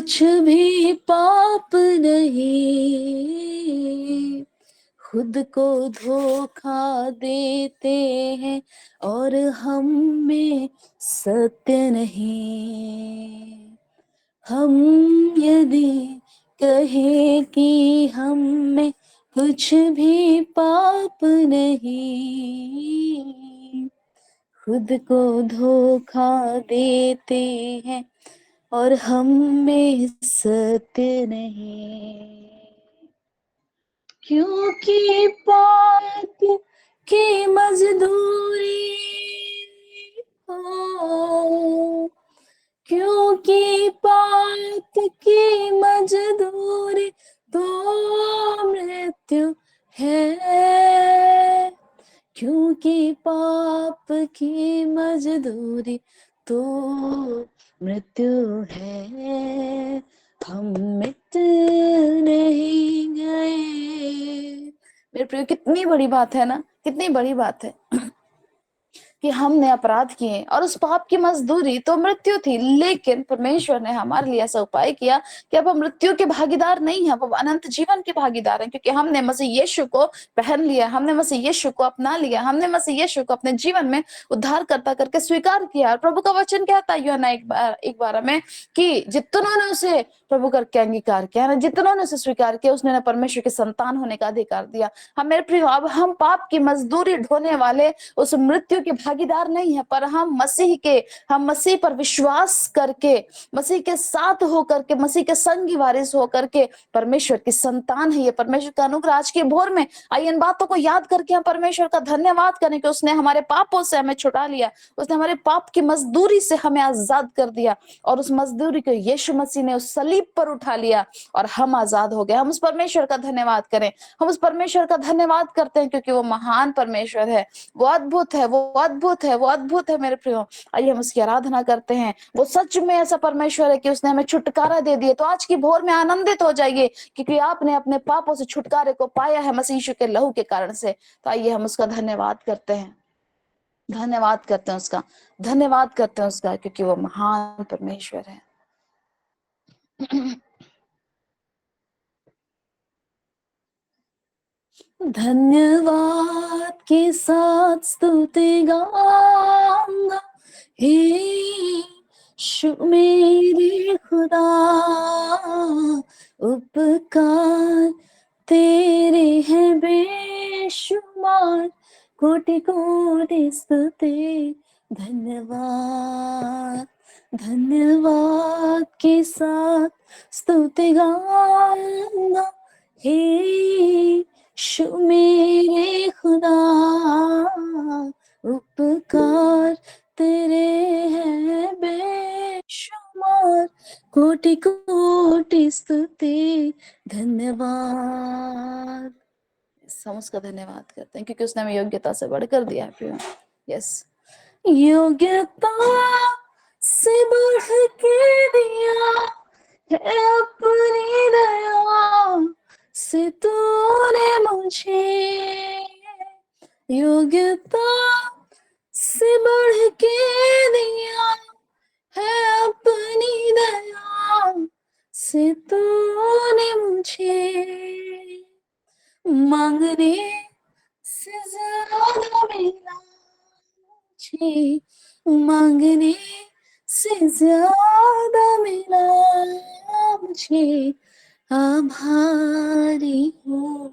कुछ भी पाप नहीं, खुद को धोखा देते हैं और हम में सत्य नहीं। हम यदि कहें कि हम में कुछ भी पाप नहीं, खुद को धोखा देते हैं और हम में सत्य नहीं। क्योंकि पाप की मजदूरी हो, क्योंकि पाप की मजदूरी तो मृत्यु है, क्योंकि पाप की मजदूरी तो मृत्यु है। हम मिट नहीं गए। मेरे प्रिय, कितनी बड़ी बात है ना, कितनी बड़ी बात है कि हमने अपराध किए और उस पाप की मजदूरी तो मृत्यु थी, लेकिन परमेश्वर ने हमारे लिए ऐसा उपाय किया कि अब हम मृत्यु के भागीदार नहीं हैं, अब अनंत जीवन के भागीदार हैं, क्योंकि हमने मसीह यीशु को पहन लिया, हमने मसीह यीशु को अपना लिया, हमने मसीह यीशु को अपने जीवन में उद्धारकर्ता करके स्वीकार किया। और प्रभु का वचन कहता है यूहन्ना एक बार में कि जितनों ने उसे प्रभु करके अंगीकार किया ना, जितनों ने उसे स्वीकार किया, उसने परमेश्वर के संतान होने का अधिकार दिया। हम मेरे प्रिय, अब हम पाप की मजदूरी ढोने वाले उस मृत्यु के भागीदार नहीं है, पर हम मसीह पर विश्वास करके, मसीह के साथ होकर के, मसीह के संगी वारिस होकर के परमेश्वर की संतान है। ये परमेश्वर का अनुग्रह आज के भोर में आइए इन बातों को याद करके हम परमेश्वर का धन्यवाद करें कि उसने हमारे पापों से हमें छुड़ा लिया, उसने हमारे पाप की मजदूरी से हमें आजाद कर दिया, और उस मजदूरी को यीशु मसीह ने उस सलीब पर उठा लिया और हम आजाद हो गए। हम उस परमेश्वर का धन्यवाद करें, हम उस परमेश्वर का धन्यवाद करते हैं, क्योंकि वो महान परमेश्वर है, वो अद्भुत है, वो अद्भुत है, वो अद्भुत है। मेरे प्रियो, आइए हम उसकी आराधना करते हैं। वो सच में ऐसा परमेश्वर है कि उसने हमें छुटकारा दे दिया। तो आज की भोर में आनंदित हो जाइए, क्योंकि आपने अपने पापों से छुटकारे को पाया है मसीह यीशु के लहू के कारण से। तो आइए हम उसका धन्यवाद करते हैं, धन्यवाद करते हैं उसका, धन्यवाद करते हैं उसका, क्योंकि वो महान परमेश्वर है। धन्यवाद के साथ स्तुति गाऊंगा, हे यीशु मेरे खुदा, उपकार तेरे हैं बेशुमार, कोटि कोटि स्तुति। धन्यवाद, धन्यवाद के साथ स्तुति गाऊंगा, हे यीशु मेरे खुदा, उपकार तेरे हैं बेशुमार, कोटि कोटि स्तुति। धन्यवाद। हम उसका धन्यवाद करते हैं, क्योंकि उसने हमें योग्यता से बढ़कर दिया है प्रियो। यस, योग्यता से बढ़ के दिया है अपनी दया से तूने मुझे, योग्यता से बढ़ के दिया है अपनी दया से तूने मुझे, मांगने से ज्यादा मिला मुझे, मांगने से ज्यादा मिला मुझे, आभारी हूँ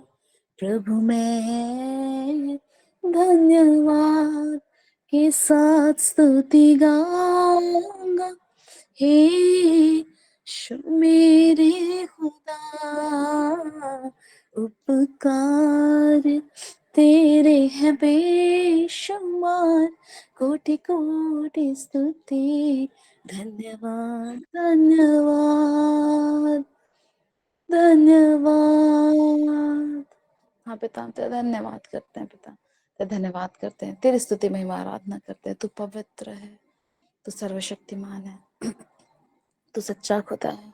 प्रभु मैं, धन्यवाद के साथ स्तुति गाऊंगा, हे यीशु मेरे खुदा, उपकार तेरे हैं बेशुमार, कोटि कोटि स्तुति। धन्यवाद, धन्यवाद, धन्यवाद। हाँ पिता, हम तेरा धन्यवाद करते हैं पिता, तेरा धन्यवाद करते हैं, तेरी स्तुति महिमा आराधना करते हैं। तू पवित्र है, तू सर्वशक्तिमान है, तू सच्चा खुदा है,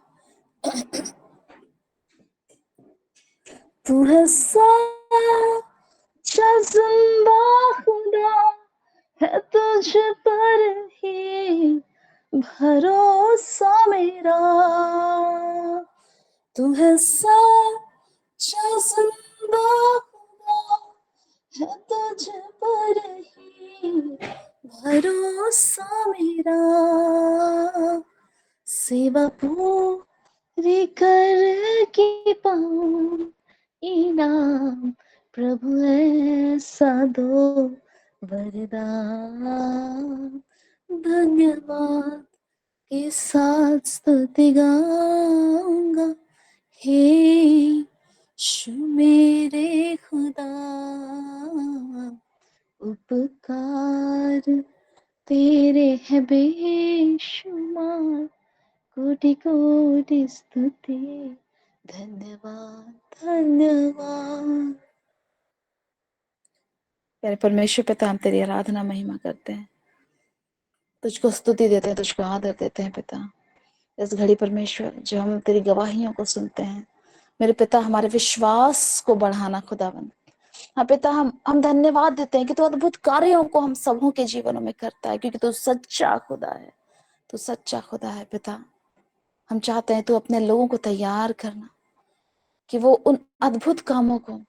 तू है सच्चा जिंदा खुदा है, तुझ पर ही भरोसा मेरा, तू है सच्चा जिंदा खुदा, है तुझ पर ही भरोसा मेरा, सेवा पूरी करके पाऊं इनाम, प्रभु ऐसा दो वरदान, धन्यवाद के साथ स्तुति गाऊंगा, हे यीशु मेरे खुदा, उपकार तेरे है बेशुमार, कोटि कोटि स्तुति, धन्यवाद धन्यवाद। प्यारे परमेश्वर पिता, हम तेरी आराधना महिमा करते हैं, तुझको स्तुति देते हैं, तुझको आदर देते हैं पिता। इस घड़ी परमेश्वर जो हम तेरी गवाहियों को सुनते हैं, मेरे पिता हमारे विश्वास को बढ़ाना खुदावन। हाँ पिता, हम धन्यवाद देते हैं कि तू अद्भुत कार्यों को हम सबों के जीवनों में करता है, क्योंकि तू सच्चा खुदा है, तू सच्चा खुदा है पिता। हम चाहते हैं तू अपने लोगों को तैयार करना कि वो उन अद्भुत कामों को,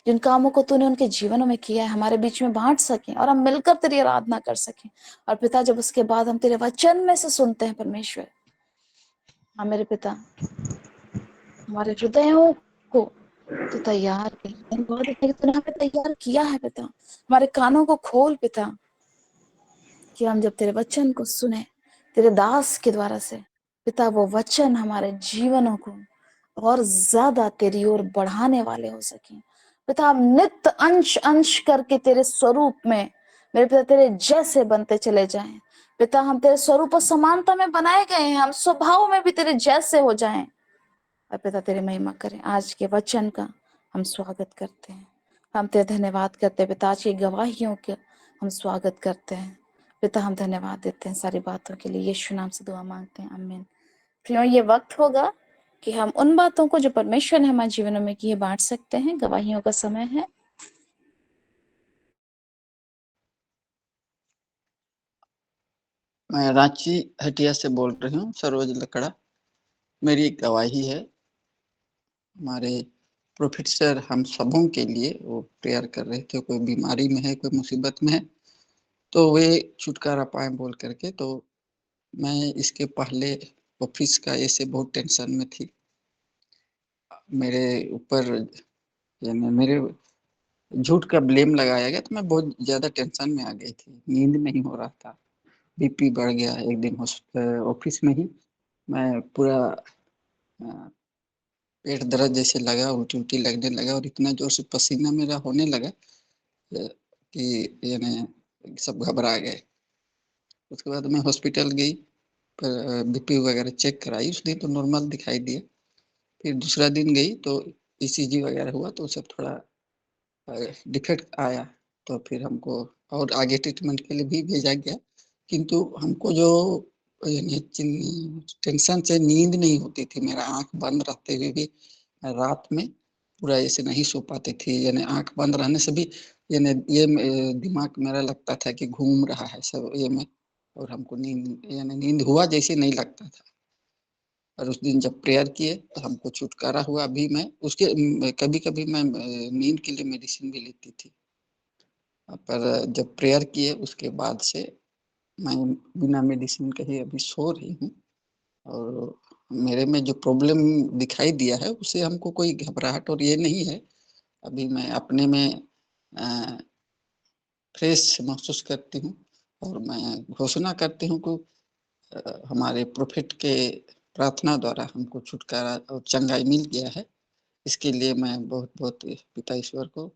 जिन कामों को तूने उनके जीवनों में किया है, हमारे बीच में बांट सकें और हम मिलकर तेरी आराधना कर सकें। और पिता, जब उसके बाद हम तेरे वचन में से सुनते हैं परमेश्वर, हाँ मेरे पिता, हमारे हृदयों को तू तैयार कर, धन्यवाद है कि तूने हमें तैयार किया है पिता। हमारे कानों को खोल पिता, कि हम जब तेरे वचन को सुने तेरे दास के द्वारा से पिता, वो वचन हमारे जीवनों को और ज्यादा तेरी ओर बढ़ाने वाले हो सके पिता। हम नित्य अंश अंश करके तेरे स्वरूप में मेरे पिता तेरे जैसे बनते चले जाएं पिता। हम तेरे स्वरूप और समानता में बनाए गए हैं, हम स्वभाव में भी तेरे जैसे हो जाएं। और पिता तेरी महिमा करें। आज के वचन का हम स्वागत करते हैं, हम तेरे धन्यवाद करते हैं पिता। आज की गवाहियों के हम स्वागत करते हैं पिता। हम धन्यवाद देते हैं सारी बातों के लिए, यीशु नाम से दुआ मांगते हैं, आमीन। प्रियो, ये वक्त होगा कि हम उन बातों को जो परमेश्वर ने हमारे जीवनों में की है बांट सकते हैं। गवाहियों का समय है। मैं रांची हटिया से बोल रही हूँ, सरोज लकड़ा। मेरी एक गवाही है। हमारे प्रोफेसर हम सबों के लिए वो प्रेयर कर रहे थे, कोई बीमारी में है, कोई मुसीबत में है, तो वे छुटकारा पाए बोल करके। तो मैं इसके पहले ऑफिस का ऐसे बहुत टेंशन में थी, मेरे ऊपर यानी मेरे झूठ का ब्लेम लगाया गया, तो मैं बहुत ज्यादा टेंशन में आ गई थी, नींद नहीं हो रहा था, बीपी बढ़ गया। एक दिन ऑफिस में ही मैं पूरा पेट दर्द जैसे लगा, उल्टी उल्टी लगने लगा और इतना जोर से पसीना मेरा होने लगा कि यानी सब घबरा गए। उसके बाद मैं हॉस्पिटल गई, पर बीपी वगैरह चेक कराई, उस दिन तो नॉर्मल दिखाई दिया। फिर दूसरा दिन गई तो ईसीजी वगैरह हुआ, तो सब थोड़ा डिफेक्ट आया, तो फिर हमको और आगे ट्रीटमेंट के लिए भी भेजा गया। किंतु हमको जो यानी टेंशन से नींद नहीं होती थी, मेरा आंख बंद रहते हुए भी रात में पूरा ऐसे नहीं सो पाते थे, यानी आंख बंद रहने से भी यानी ये दिमाग मेरा लगता था कि घूम रहा है सब ये में, और हमको नींद यानी नींद हुआ जैसे नहीं लगता था। और उस दिन जब प्रेयर किए तो हमको छुटकारा हुआ। अभी मैं उसके कभी कभी मैं नींद के लिए मेडिसिन भी लेती थी, पर जब प्रेयर किए उसके बाद से मैं बिना मेडिसिन के ही अभी सो रही हूँ। और मेरे में जो प्रॉब्लम दिखाई दिया है उससे हमको कोई घबराहट और ये नहीं है। अभी मैं अपने में फ्रेश महसूस करती हूँ, और मैं घोषणा करती हूँ कि हमारे प्रोफेट के प्रार्थना द्वारा हमको छुटकारा और चंगाई मिल गया है। इसके लिए मैं बहुत बहुत पिता ईश्वर को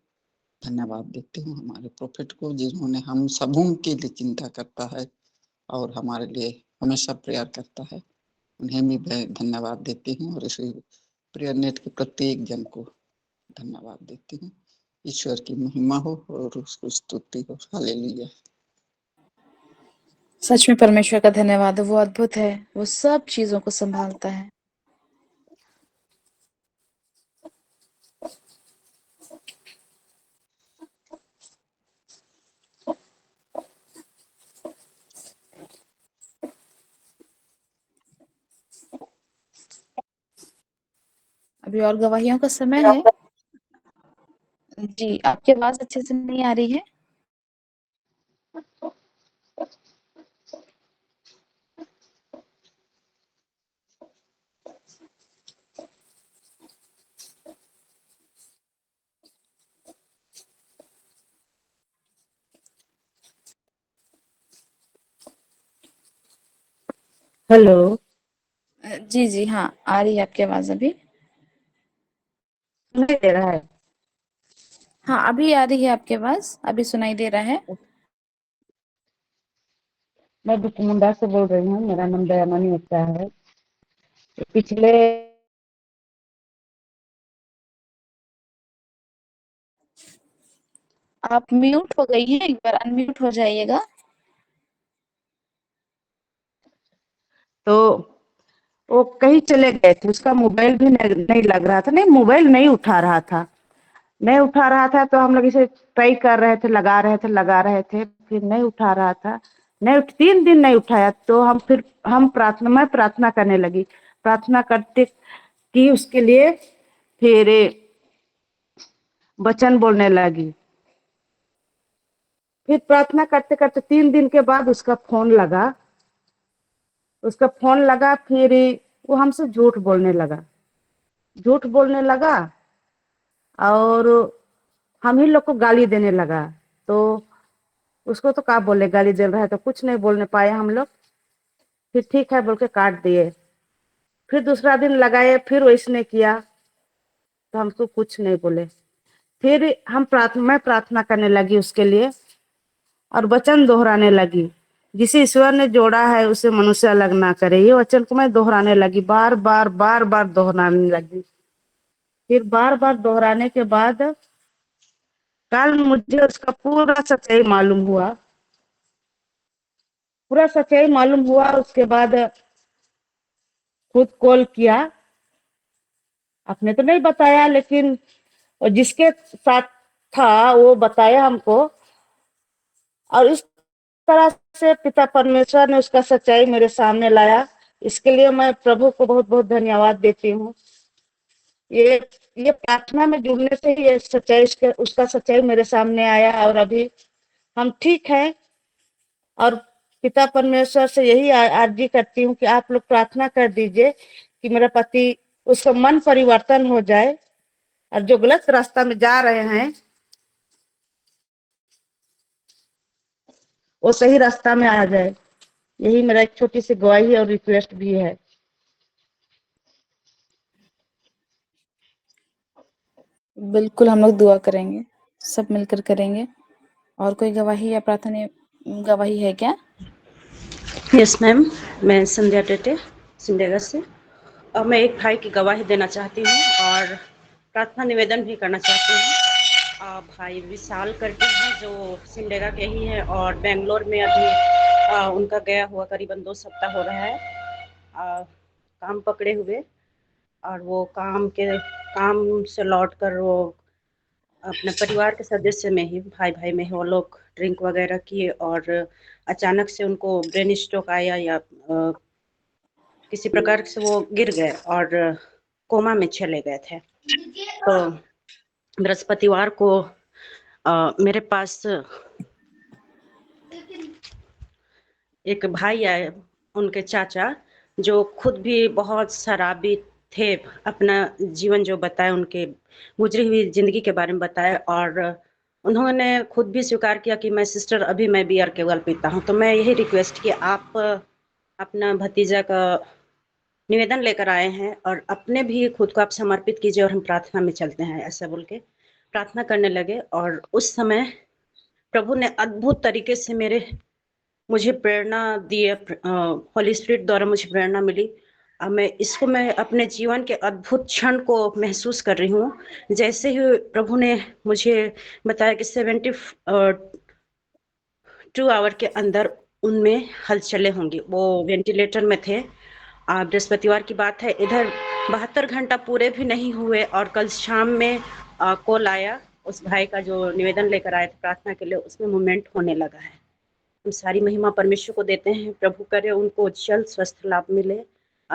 धन्यवाद देती हूँ, हमारे प्रोफेट को, जिन्होंने हम सबों के लिए चिंता करता है और हमारे लिए हमेशा प्रेयर करता है। उन्हें भी मैं धन्यवाद देती हूँ, और इस प्रेयर नेट के प्रत्येक जन को धन्यवाद देती हूँ। ईश्वर की महिमा हो और उसको स्तुति हो। हालेलुया। सच में परमेश्वर का धन्यवाद है, वो अद्भुत है, वो सब चीजों को संभालता है। अभी और गवाहियों का समय है। जी, आपकी आवाज़ अच्छे से नहीं आ रही है। हेलो। जी, जी, हाँ, आ रही है आपकी आवाज़ अभी। सुनाई दे रहा है? हाँ, अभी आ रही है आपकी आवाज़, अभी सुनाई दे रहा है। मैं बिकुमुंडा से बोल रही हूँ, मेरा नाम दयामणि गुप्ता है। पिछले आप म्यूट हो गई हैं, एक बार अनम्यूट हो जाइएगा। तो वो कहीं चले गए थे, उसका मोबाइल भी नहीं लग रहा था, नहीं मोबाइल नहीं उठा रहा था, नहीं उठा रहा था। तो हम लोग इसे ट्राई कर रहे थे, लगा रहे थे, फिर नहीं उठा रहा था, नहीं 3 दिन नहीं उठाया। तो मैं प्रार्थना करने लगी, प्रार्थना करते की उसके लिए, फिर वचन बोलने लगी। फिर प्रार्थना करते करते 3 दिन के बाद उसका फोन लगा। फिर वो हमसे झूठ बोलने लगा और हम ही लोग को गाली देने लगा। तो उसको तो क्या बोले, गाली दे रहा है तो कुछ नहीं बोलने पाए हम लोग। फिर ठीक है बोल के काट दिए। फिर दूसरा दिन लगाए, फिर वैसने किया, तो हमको कुछ नहीं बोले। फिर मैं प्रार्थना करने लगी उसके लिए और वचन दोहराने लगी, जिसे ईश्वर ने जोड़ा है उसे मनुष्य अलग ना करे। ये वचन को मैं दोहराने लगी, बार बार दोहराने लगी। फिर बार बार दोहराने के बाद कल मुझे उसका पूरा सच्चाई मालूम हुआ। उसके बाद खुद कॉल किया, आपने तो नहीं बताया, लेकिन जिसके साथ था वो बताया हमको। और इस तरह से पिता परमेश्वर ने उसका सच्चाई मेरे सामने लाया। इसके लिए मैं प्रभु को बहुत बहुत धन्यवाद देती हूँ। ये ये प्रार्थना में जुड़ने से ही ये उसका सच्चाई मेरे सामने आया। और अभी हम ठीक हैं। और पिता परमेश्वर से यही अर्जी करती हूँ कि आप लोग प्रार्थना कर दीजिए कि मेरा पति, उसका मन परिवर्तन हो जाए और जो गलत रास्ता में जा रहे हैं वो सही रास्ता में आ जाए। यही मेरा एक छोटी सी गवाही और रिक्वेस्ट भी है। बिल्कुल, हम लोग दुआ करेंगे, सब मिलकर करेंगे। और कोई गवाही या प्रार्थना गवाही है क्या? यस मैम, मैं संध्या टेटे सिमडेगा से। और मैं एक भाई की गवाही देना चाहती हूँ और प्रार्थना निवेदन भी करना चाहती हूँ। भाई विशाल करके हैं जो सिमडेगा के ही हैं और बेंगलोर में अभी उनका गया हुआ करीबन 2 सप्ताह हो रहा है काम पकड़े हुए। और वो काम से लौट कर वो अपने परिवार के सदस्य में ही, भाई भाई में ही वो लोग ड्रिंक वगैरह किए और अचानक से उनको ब्रेन स्ट्रोक आया या किसी प्रकार से वो गिर गए और कोमा में चले गए थे। तो बृहस्पतिवार को मेरे पास एक भाई आए, उनके चाचा, जो खुद भी बहुत शराबी थे। अपना जीवन जो बताए, उनके गुजरी हुई जिंदगी के बारे में बताए और उन्होंने खुद भी स्वीकार किया कि मैं सिस्टर अभी मैं बियर केवल पीता हूँ। तो मैं यही रिक्वेस्ट कि आप अपना भतीजा का निवेदन लेकर आए हैं और अपने भी खुद को आप समर्पित कीजिए और हम प्रार्थना में चलते हैं, ऐसा बोल के प्रार्थना करने लगे। और उस समय प्रभु ने अद्भुत तरीके से मुझे प्रेरणा दी, होली स्पिरिट द्वारा मुझे प्रेरणा मिली। मैं अपने जीवन के अद्भुत क्षण को महसूस कर रही हूँ। जैसे ही प्रभु ने मुझे बताया कि 72 आवर के अंदर उनमें हलचलें होंगी। वो वेंटिलेटर में थे। बृहस्पतिवार की बात है, इधर 72 घंटा पूरे भी नहीं हुए और कल शाम में कॉल आया उस भाई का जो निवेदन लेकर आए थे प्रार्थना के लिए, उसमें मूवमेंट होने लगा है। हम सारी महिमा परमेश्वर को देते हैं। प्रभु करे उनको जल्द स्वस्थ लाभ मिले।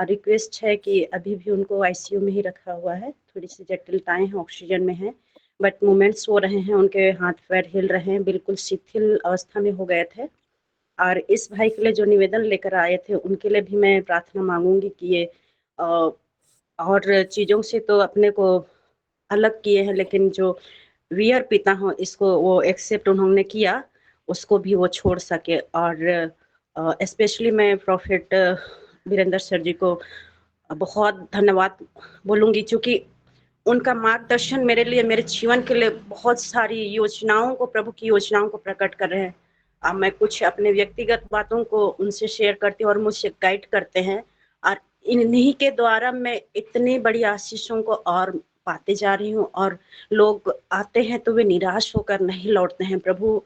रिक्वेस्ट है कि अभी भी उनको आईसीयू में ही रखा हुआ है, थोड़ी सी जटिलताएं हैं, ऑक्सीजन में हैं, बट मूवमेंट्स हो रहे हैं, उनके हाथ पैर हिल रहे हैं, बिल्कुल शिथिल अवस्था में हो गए थे। और इस भाई के लिए जो निवेदन लेकर आए थे उनके लिए भी मैं प्रार्थना मांगूंगी कि ये और चीज़ों से तो अपने को अलग किए हैं, लेकिन जो वियर पिता हो इसको वो एक्सेप्ट उन्होंने किया, उसको भी वो छोड़ सके। और स्पेशली मैं प्रॉफिट वीरेंद्र सर जी को बहुत धन्यवाद बोलूँगी, क्योंकि उनका मार्गदर्शन मेरे लिए, मेरे जीवन के लिए बहुत सारी योजनाओं को, प्रभु की योजनाओं को प्रकट कर रहे हैं। अब मैं कुछ अपने व्यक्तिगत बातों को उनसे शेयर करती हूँ और मुझसे गाइड करते हैं, और इन्हीं के द्वारा मैं इतनी बड़ी आशीषों को और पाते जा रही हूँ। और लोग आते हैं तो वे निराश होकर नहीं लौटते हैं। प्रभु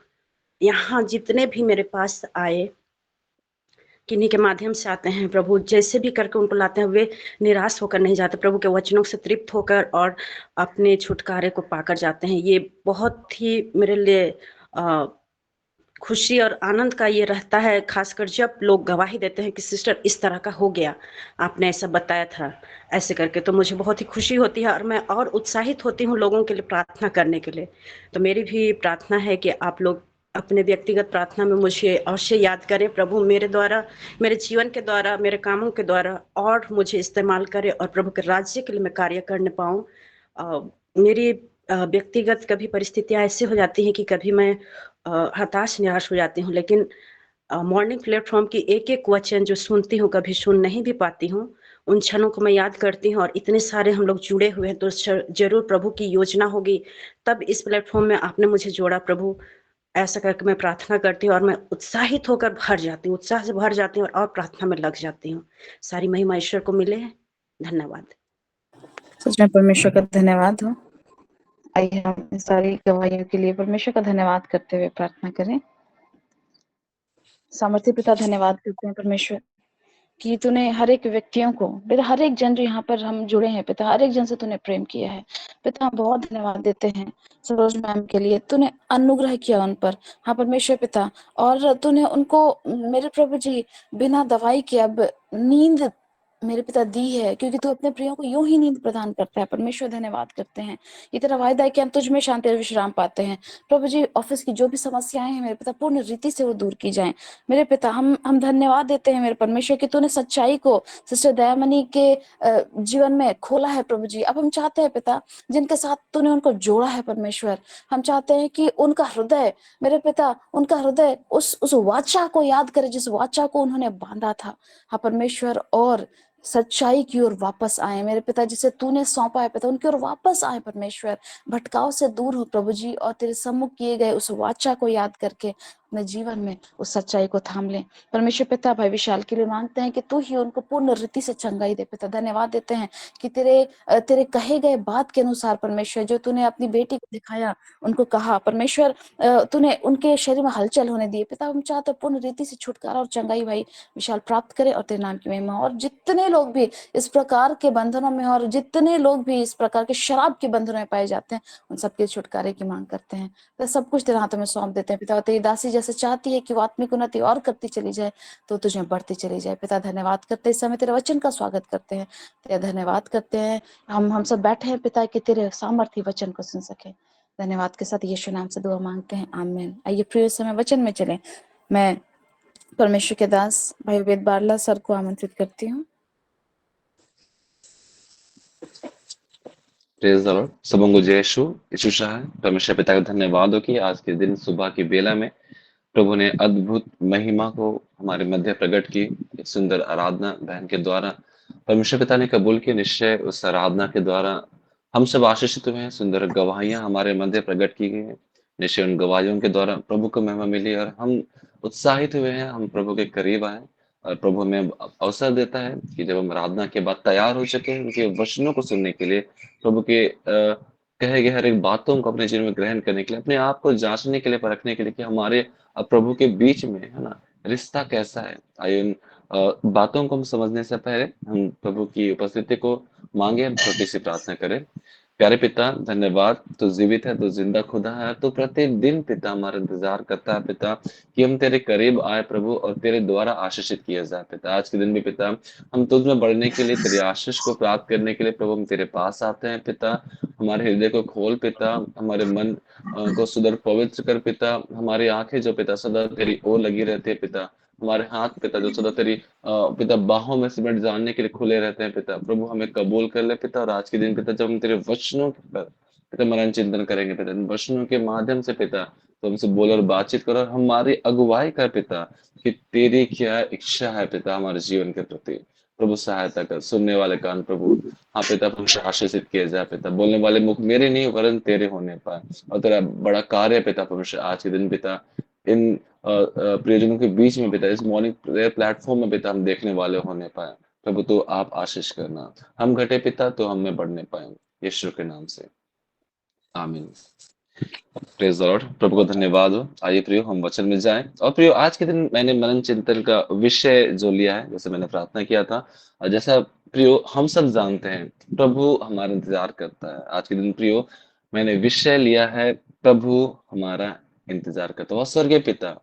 यहाँ जितने भी मेरे पास आए, किन्हीं के माध्यम से आते हैं, प्रभु जैसे भी करके उनको लाते हैं, वे निराश होकर नहीं जाते, प्रभु के वचनों से तृप्त होकर और अपने छुटकारे को पाकर जाते हैं। ये बहुत ही मेरे लिए खुशी और आनंद का ये रहता है, खासकर जब लोग गवाही देते हैं कि सिस्टर इस तरह का हो गया, आपने ऐसा बताया था, ऐसे करके, तो मुझे बहुत ही खुशी होती है और मैं और उत्साहित होती हूँ लोगों के लिए प्रार्थना करने के लिए। तो मेरी भी प्रार्थना है कि आप लोग अपने व्यक्तिगत प्रार्थना में मुझे अवश्य याद करें। प्रभु मेरे द्वारा, मेरे जीवन के द्वारा, मेरे कामों के द्वारा और मुझे इस्तेमाल करे और प्रभु के राज्य के लिए मैं कार्य करने पाऊँ। मेरी व्यक्तिगत कभी परिस्थितियाँ ऐसी हो जाती हैं कि कभी मैं हताश निराश हो जाती हूँ, लेकिन मॉर्निंग प्लेटफॉर्म की एक एक वचन जो सुनती हूँ, कभी सुन नहीं भी पाती हूँ, उन क्षणों को मैं याद करती हूँ। और इतने सारे हम लोग जुड़े हुए हैं, तो जरूर प्रभु की योजना होगी, तब इस प्लेटफॉर्म में आपने मुझे जोड़ा प्रभु। ऐसा करके मैं प्रार्थना करती हूँ और मैं उत्साहित होकर भर जाती हूँ, उत्साह से भर जाती हूँ और प्रार्थना में लग जाती हूँ। सारी महिमा ईश्वर को मिले। धन्यवाद। सच में परमेश्वर का धन्यवाद हो। आइए हम इन सारी गवाहियों के लिए परमेश्वर का धन्यवाद करते हुए प्रार्थना करें। सामर्थ्य पिता, धन्यवाद करते हैं परमेश्वर कि तूने हर एक व्यक्तियों को, पिता हर एक जन जो यहाँ पर हम जुड़े हैं पिता, हर एक जन से तूने प्रेम किया है पिता। हम बहुत धन्यवाद देते हैं सरोज मैम के लिए, तूने अनुग्रह किया उन पर, हाँ परमेश्वर पिता, और तूने उनको मेरे प्रभु जी बिना दवाई के अब नींद मेरे पिता दी है, क्योंकि तू अपने प्रियों को यूं ही नींद प्रदान करता है परमेश्वर। धन्यवाद करते हैं, ये तेरा वायदा है कि हम तुझ में शांति और विश्राम पाते हैं प्रभु जी। ऑफिस की जो भी समस्याएं हैं मेरे पिता, पूर्ण रीति से वो दूर की जाएं मेरे पिता। हम धन्यवाद देते हैं मेरे परमेश्वर कि तूने सच्चाई को सिस्टर दयामणि के जीवन में खोला है प्रभु जी। अब हम चाहते हैं पिता, जिनके साथ तूने उनको जोड़ा है परमेश्वर, हम चाहते हैं कि उनका हृदय मेरे पिता, उनका हृदय उस वाचा को याद करे जिस वाचा को उन्होंने बांधा था, हाँ परमेश्वर, और सच्चाई की ओर वापस आए मेरे पिता, जिसे तूने सौंपा है पिता, उनकी ओर वापस आए परमेश्वर। भटकाव से दूर हो प्रभु जी, और तेरे सम्मुख किए गए उस वाचा को याद करके अपने जीवन में उस सच्चाई को थाम लें परमेश्वर पिता। भाई विशाल के लिए मांगते हैं कि तू ही उनको पूर्ण रीति से चंगाई दे पिता। धन्यवाद देते हैं कि तेरे कहे गए बात के अनुसार परमेश्वर, जो तूने अपनी बेटी को दिखाया, उनको कहा परमेश्वर, तूने उनके शरीर में हलचल होने दिए पिता। हम चाहते हैं पूर्ण रीति से छुटकारा और चंगाई भाई विशाल प्राप्त करे और तेरे नाम की महिमा। और जितने लोग भी इस प्रकार के बंधनों में, और जितने लोग भी इस प्रकार के शराब के बंधनों में पाए जाते हैं, उन सबके छुटकारे की मांग करते हैं। तो सब कुछ तेरे हाथों में सौंप देते हैं पिता। तेरी दासी जैसे चाहती है कि वो आत्मिक उन्नति और करती चली जाए, तो तुझे बढ़ती चली जाए पिता। धन्यवाद करते हैं, इस समय तेरे वचन का स्वागत करते हैं, तेरा धन्यवाद करते हैं। हम सब बैठे हैं पिता कि तेरे सामर्थ्य वचन को सुन सके। धन्यवाद के साथ यीशु नाम से दुआ मांगते हैं, आमीन। आइए प्रिय समय वचन में चलें। मैं परमेश्वर के दास भाई वेद बारला सर को आमंत्रित करती हूँ। Praise the Lord. सबों को जय यीशु शाह। परमेश्वर पिता का धन्यवाद हो कि आज के दिन सुबह की बेला में प्रभु ने अद्भुत महिमा को हमारे मध्य प्रकट की। एक सुंदर आराधना बहन के द्वारा परमेश्वर पिता ने कबूल की। निश्चय उस आराधना के द्वारा हम सब आशीषित हुए हैं। सुंदर गवाहियां हमारे मध्य प्रकट की गई हैं। निश्चय उन गवाहियों के द्वारा प्रभु को महिमा मिली और हम उत्साहित हुए हैं। हम प्रभु के करीब आए और प्रभु हमें अवसर देता है कि जब हम आराधना के बाद तैयार हो सके उनके वचनों को सुनने के लिए, प्रभु के कहे गए हर एक बातों को अपने जीवन में ग्रहण करने के लिए, अपने आप को जांचने के लिए, परखने के लिए कि हमारे प्रभु के बीच में है ना रिश्ता कैसा है। आइए उन बातों को हम समझने से पहले हम प्रभु की उपस्थिति को मांगे। हम छोटी सी प्रार्थना करें। प्यारे पिता, धन्यवाद। तू जीवित है, तू जिंदा खुदा है। तू प्रतिदिन पिता हमारा इंतजार करता है पिता, कि हम तेरे करीब आए प्रभु और तेरे द्वारा आशीषित किया जाए पिता। आज के दिन भी पिता हम तुझ में बढ़ने के लिए, तेरी आशीष को प्राप्त करने के लिए प्रभु हम तेरे पास आते हैं पिता। हमारे हृदय को खोल पिता, हमारे मन को सुधर पवित्र कर पिता। हमारी आंखें जो पिता सदा तेरी ओर लगी रहती है पिता, हमारे हाथ पिता जो सदा तेरी पिता बाहों में सिमट जानने के लिए खुले रहते हैं पिता। प्रभु हमें कबूल कर ले पिता। और आज के दिन पिता जब हम तेरे वचनों पर पिता मनन चिंतन करेंगे पिता, इन वचनों के माध्यम से पिता तो हमसे बोल और बातचीत करो और हमारी अगुवाई कर पिता, कि तेरी क्या इच्छा है पिता हमारे जीवन के प्रति। प्रभु सहायता कर, सुनने वाले कान प्रभु हाँ पिता प्रभु आशीषित किए जाए पिता। बोलने वाले मुख मेरे नहीं वरन तेरे होने पाए, और तेरा बड़ा कार्य पिता परमेश्वर आज के दिन पिता इन प्रियजनों के बीच में पिता, इस मॉर्निंग प्रेयर प्लेटफॉर्म में पिता हम देखने वाले होने पाए। प्रभु तो आप आशीष करना, हम घटे पिता तो हम में बढ़ने पाए, यीशु के नाम से आमीन। Praise the Lord. प्रभु को धन्यवाद हो। आइए प्रियो हम वचन में जाएं। और प्रियो आज के दिन मैंने मनन चिंतन का विषय जो लिया है, जैसे मैंने प्रार्थना किया था, और जैसा प्रियो हम सब जानते हैं प्रभु हमारा इंतजार करता है। आज के दिन प्रियो मैंने विषय लिया है, प्रभु हमारा इंतजार करता है। वह स्वर्गीय पिता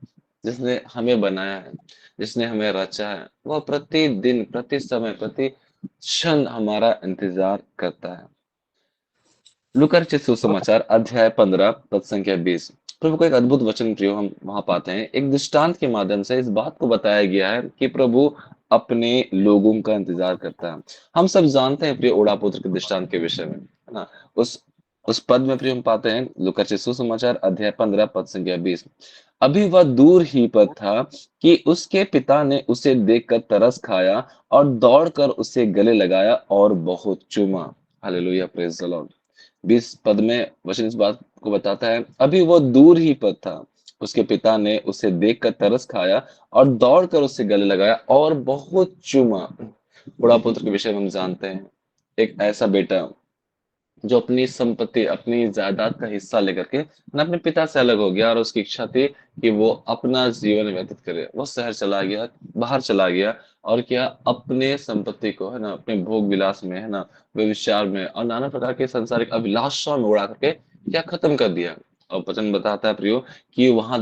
जिसने हमें बनाया है, जिसने हमें रचा है, वह प्रतिदिन प्रति समय प्रति क्षण हमारा इंतजार करता है। लूका रचित सुसमाचार अध्याय 15 पद संख्या 20। प्रभु का एक अद्भुत वचन प्रियो हम वहां पाते हैं। एक दृष्टांत के माध्यम से इस बात को बताया गया है कि प्रभु अपने लोगों का इंतजार करता है। हम सब जानते हैं प्रिय ओड़ा पुत्र के दृष्टांत के विषय में, है ना। उस पद में प्रिय हम पाते हैं लूका रचित सुसमाचार अध्याय 15 पद संख्या 20। अभी वह दूर ही पर था कि उसके पिता ने उसे देखकर तरस खाया और दौड़कर उसे गले लगाया और बहुत चूमा। Hallelujah, praise the Lord. 20 पद में वचन इस बात को बताता है, अभी वो दूर ही पर था, उसके पिता ने उसे देखकर तरस खाया और दौड़कर उसे गले लगाया और बहुत चूमा। बुढ़ा पुत्र के विषय में हम जानते हैं, एक ऐसा बेटा जो अपनी संपत्ति, अपनी जायदाद का हिस्सा लेकर के अपने पिता से अलग हो गया, और उसकी इच्छा थी कि वो अपना जीवन व्यतीत करे। वो शहर चला गया, बाहर चला गया, और क्या अपने संपत्ति को, है ना, अपने भोग विलास में, है ना, व्यभिचार में और नाना प्रकार के सांसारिक अभिलाषाओं में उड़ा करके क्या खत्म कर दिया। और वचन बताता है प्रियो कि वहां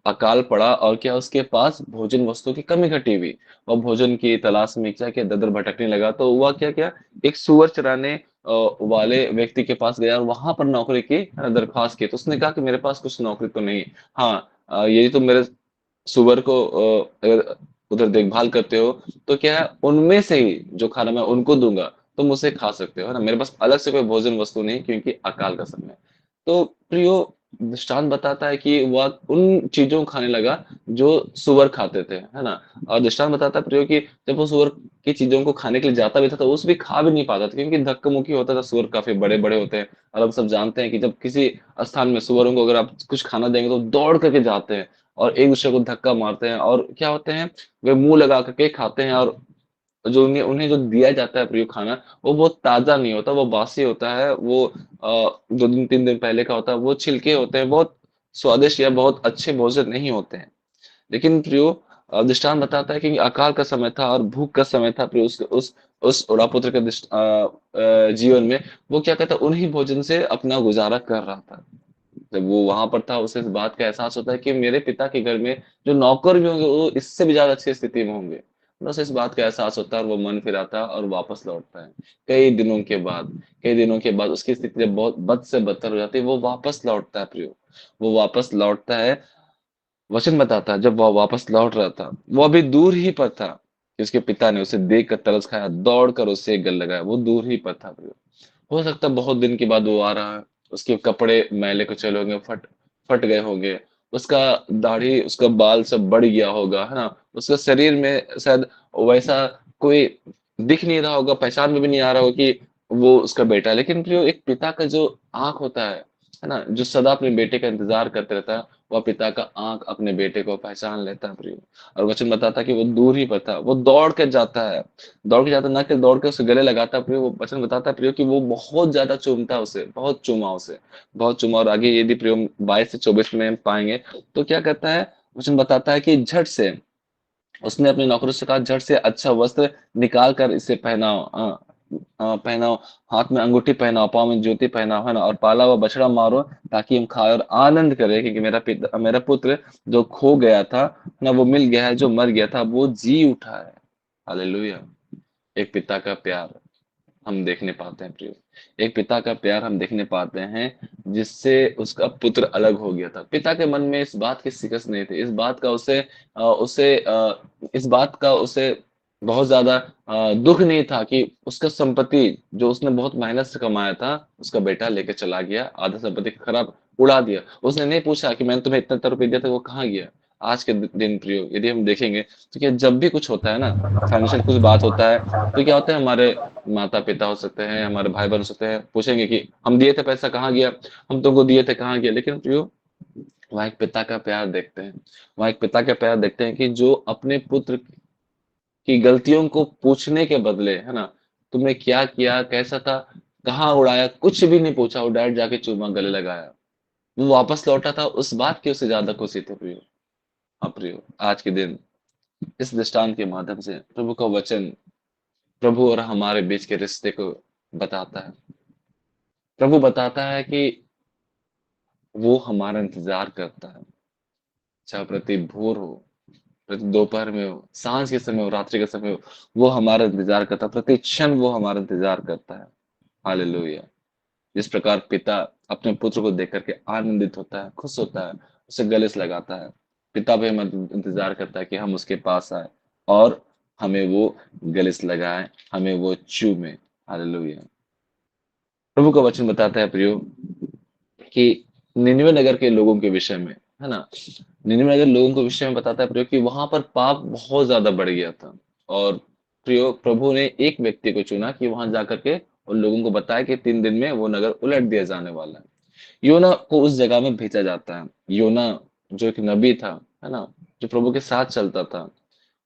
अकाल पड़ा, और क्या उसके पास भोजन वस्तु की कमी घटी हुई। और भोजन की तलाश में क्या क्या दर भटकने लगा, तो हुआ क्या क्या, एक सुअर चराने वाले व्यक्ति के पास गया और वहां पर नौकरी की दरख्वास्त की। तो उसने कहा कि मेरे पास कुछ नौकरी तो नहीं, हाँ यदि तुम मेरे सुअर को अगर उधर देखभाल करते हो तो क्या है, उनमें से ही जो खाना मैं उनको दूंगा तुम उसे खा सकते हो, है ना। मेरे पास अलग से कोई भोजन वस्तु नहीं, क्योंकि अकाल का समय है। तो प्रियो दृष्टांत बताता है कि वह उन चीजों को खाने लगा जो सुअर खाते थे, है ना। और दृष्टांत बताता है प्रियो कि जब वो सुअर की चीजों को खाने के लिए जाता भी था तो उस भी खा भी नहीं पाता था, क्योंकि धक्का मुक्की होता था। सुअर काफी बड़े बड़े होते हैं, और हम सब जानते हैं कि जब किसी स्थान में सुअरों को अगर आप कुछ खाना देंगे तो दौड़ करके जाते हैं और एक दूसरे को धक्का मारते हैं, और क्या होते हैं, वे मुंह लगा करके खाते हैं। और जो उन्हें उन्हें जो दिया जाता है प्रिय खाना, वो बहुत ताजा नहीं होता, वो बासी होता है, वो 2 दिन 3 दिन पहले का होता है, वो छिलके होते हैं, बहुत स्वादिष्ट या बहुत अच्छे भोजन नहीं होते हैं। लेकिन प्रियो दृष्टांत बताता है कि अकाल का समय था और भूख का समय था प्रियो, उस उड़ा पुत्र के जीवन में वो क्या कहता है, उन्हीं भोजन से अपना गुजारा कर रहा था। जब वो वहां पर था उसे इस बात का एहसास होता है कि मेरे पिता के घर में जो नौकर भी होंगे वो इससे भी ज्यादा अच्छी स्थिति में होंगे। तो उसे इस बात का एहसास होता है और वो मन फिराता है और वापस लौटता है। कई दिनों के बाद उसकी स्थिति जब बहुत बद से बदतर हो जाती है, वो वापस लौटता है प्रियो। वो वापस लौटता है। वचन बताता है जब वह वापस लौट रहा था, वो अभी दूर ही पर था कि उसके पिता ने उसे देख कर तरस खाया, दौड़कर उसे गल लगाया। वो दूर ही पर था प्रियो। हो सकता है बहुत दिन के बाद वो आ रहा है, उसके कपड़े मैले कुचले होंगे, फट फट गए होंगे, उसका दाढ़ी उसका बाल सब बढ़ गया होगा, है ना। उसका शरीर में शायद वैसा कोई दिख नहीं रहा होगा, पहचान में भी नहीं आ रहा होगा कि वो उसका बेटा है। लेकिन प्रियो एक पिता का जो आंख होता है ना, जो सदा अपने बेटे का इंतजार करते रहता है, वह पिता का आंख अपने बेटे को पहचान लेता है प्रियो। और वचन बताता है कि वो दूर ही पर था, वो दौड़ के जाता है, ना कि दौड़ के उसे गले लगाता है प्रियो। वो वचन बताता है प्रियो कि वो बहुत ज्यादा चूमता उसे, बहुत चूमा उसे, बहुत चूमा। और आगे यदि प्रियो 22 से 24 में पाएंगे तो क्या कहता है, वचन बताता है कि झट से उसने अपने नौकरों से कहा, झट से अच्छा वस्त्र निकाल कर इसे पहनाओ, हाँ, पहनाओ, हाथ में अंगूठी पहनाओ, पाँव में जूती पहनाओ, है ना, और पाला हुआ बछड़ा मारो ताकि हम खाए और आनंद करें, क्योंकि मेरा पुत्र जो खो गया था ना, वो मिल गया है, जो मर गया था वो जी उठा है। हालेलुया। एक पिता का प्यार हम देखने पाते हैं प्रियो, एक पिता का प्यार हम देखने पाते हैं जिससे उसका पुत्र अलग हो गया था। पिता के मन में इस बात की शिकस्त नहीं थी, इस बात का इस बात का उसे बहुत ज्यादा दुख नहीं था कि उसका संपत्ति जो उसने बहुत मेहनत से कमाया था, उसका बेटा लेके चला गया, आधा संपत्ति खराब उड़ा दिया। उसने नहीं पूछा कि मैंने तुम्हें इतना रुपये दिया था, वो कहाँ गया। आज के दिन प्रियो यदि हम देखेंगे तो क्या जब भी कुछ होता है ना, फाइनेंशियल कुछ बात होता है, तो क्या होता है, हमारे माता पिता हो सकते हैं, हमारे भाई बहन हो सकते हैं, पूछेंगे कि हम दिए थे पैसा कहाँ गया, हम तुमको दिए थे कहाँ गया। लेकिन प्रियो वहाँ एक पिता का प्यार देखते हैं, वहाँ एक पिता का प्यार देखते हैं कि जो अपने पुत्र की गलतियों को पूछने के बदले, है ना, तुमने क्या किया, कैसा था, कहाँ उड़ाया, कुछ भी नहीं पूछा, वो डायरेक्ट जाके चूमा गले लगाया, वो वापस लौटा था, उस बात की उसे ज्यादा खुशी थी प्रियो। हाँ प्रियो, आज के दिन इस दृष्टांत के माध्यम से प्रभु का वचन प्रभु और हमारे बीच के रिश्ते को बताता है। प्रभु बताता है कि वो हमारा इंतजार करता है, चाहे प्रति भोर हो, प्रति दोपहर में हो, सांझ के समय हो, रात्रि के समय हो, वो हमारा इंतजार करता है, प्रति क्षण वो हमारा इंतजार करता है। हालेलुया। जिस प्रकार पिता अपने पुत्र को देख करके आनंदित होता है, खुश होता है, उसे गले से लगाता है, पिता भी हम इंतजार करता है कि हम उसके पास आए और हमें वो गले से लगाए, हमें वो चूमे। हालेलुया। प्रभु का वचन बताता है प्रियो कि निन्वे नगर के लोगों के विषय में, है ना, निन्वे नगर लोगों के विषय में बताता है प्रियो कि वहां पर पाप बहुत ज्यादा बढ़ गया था। और प्रियो प्रभु ने एक व्यक्ति को चुना कि वहां जाकर के उन लोगों को बताया कि 3 दिन में वो नगर उलट दिया जाने वाला है। योना को उस जगह में भेजा जाता है। योना जो एक नबी था, है ना, जो प्रभु के साथ चलता था,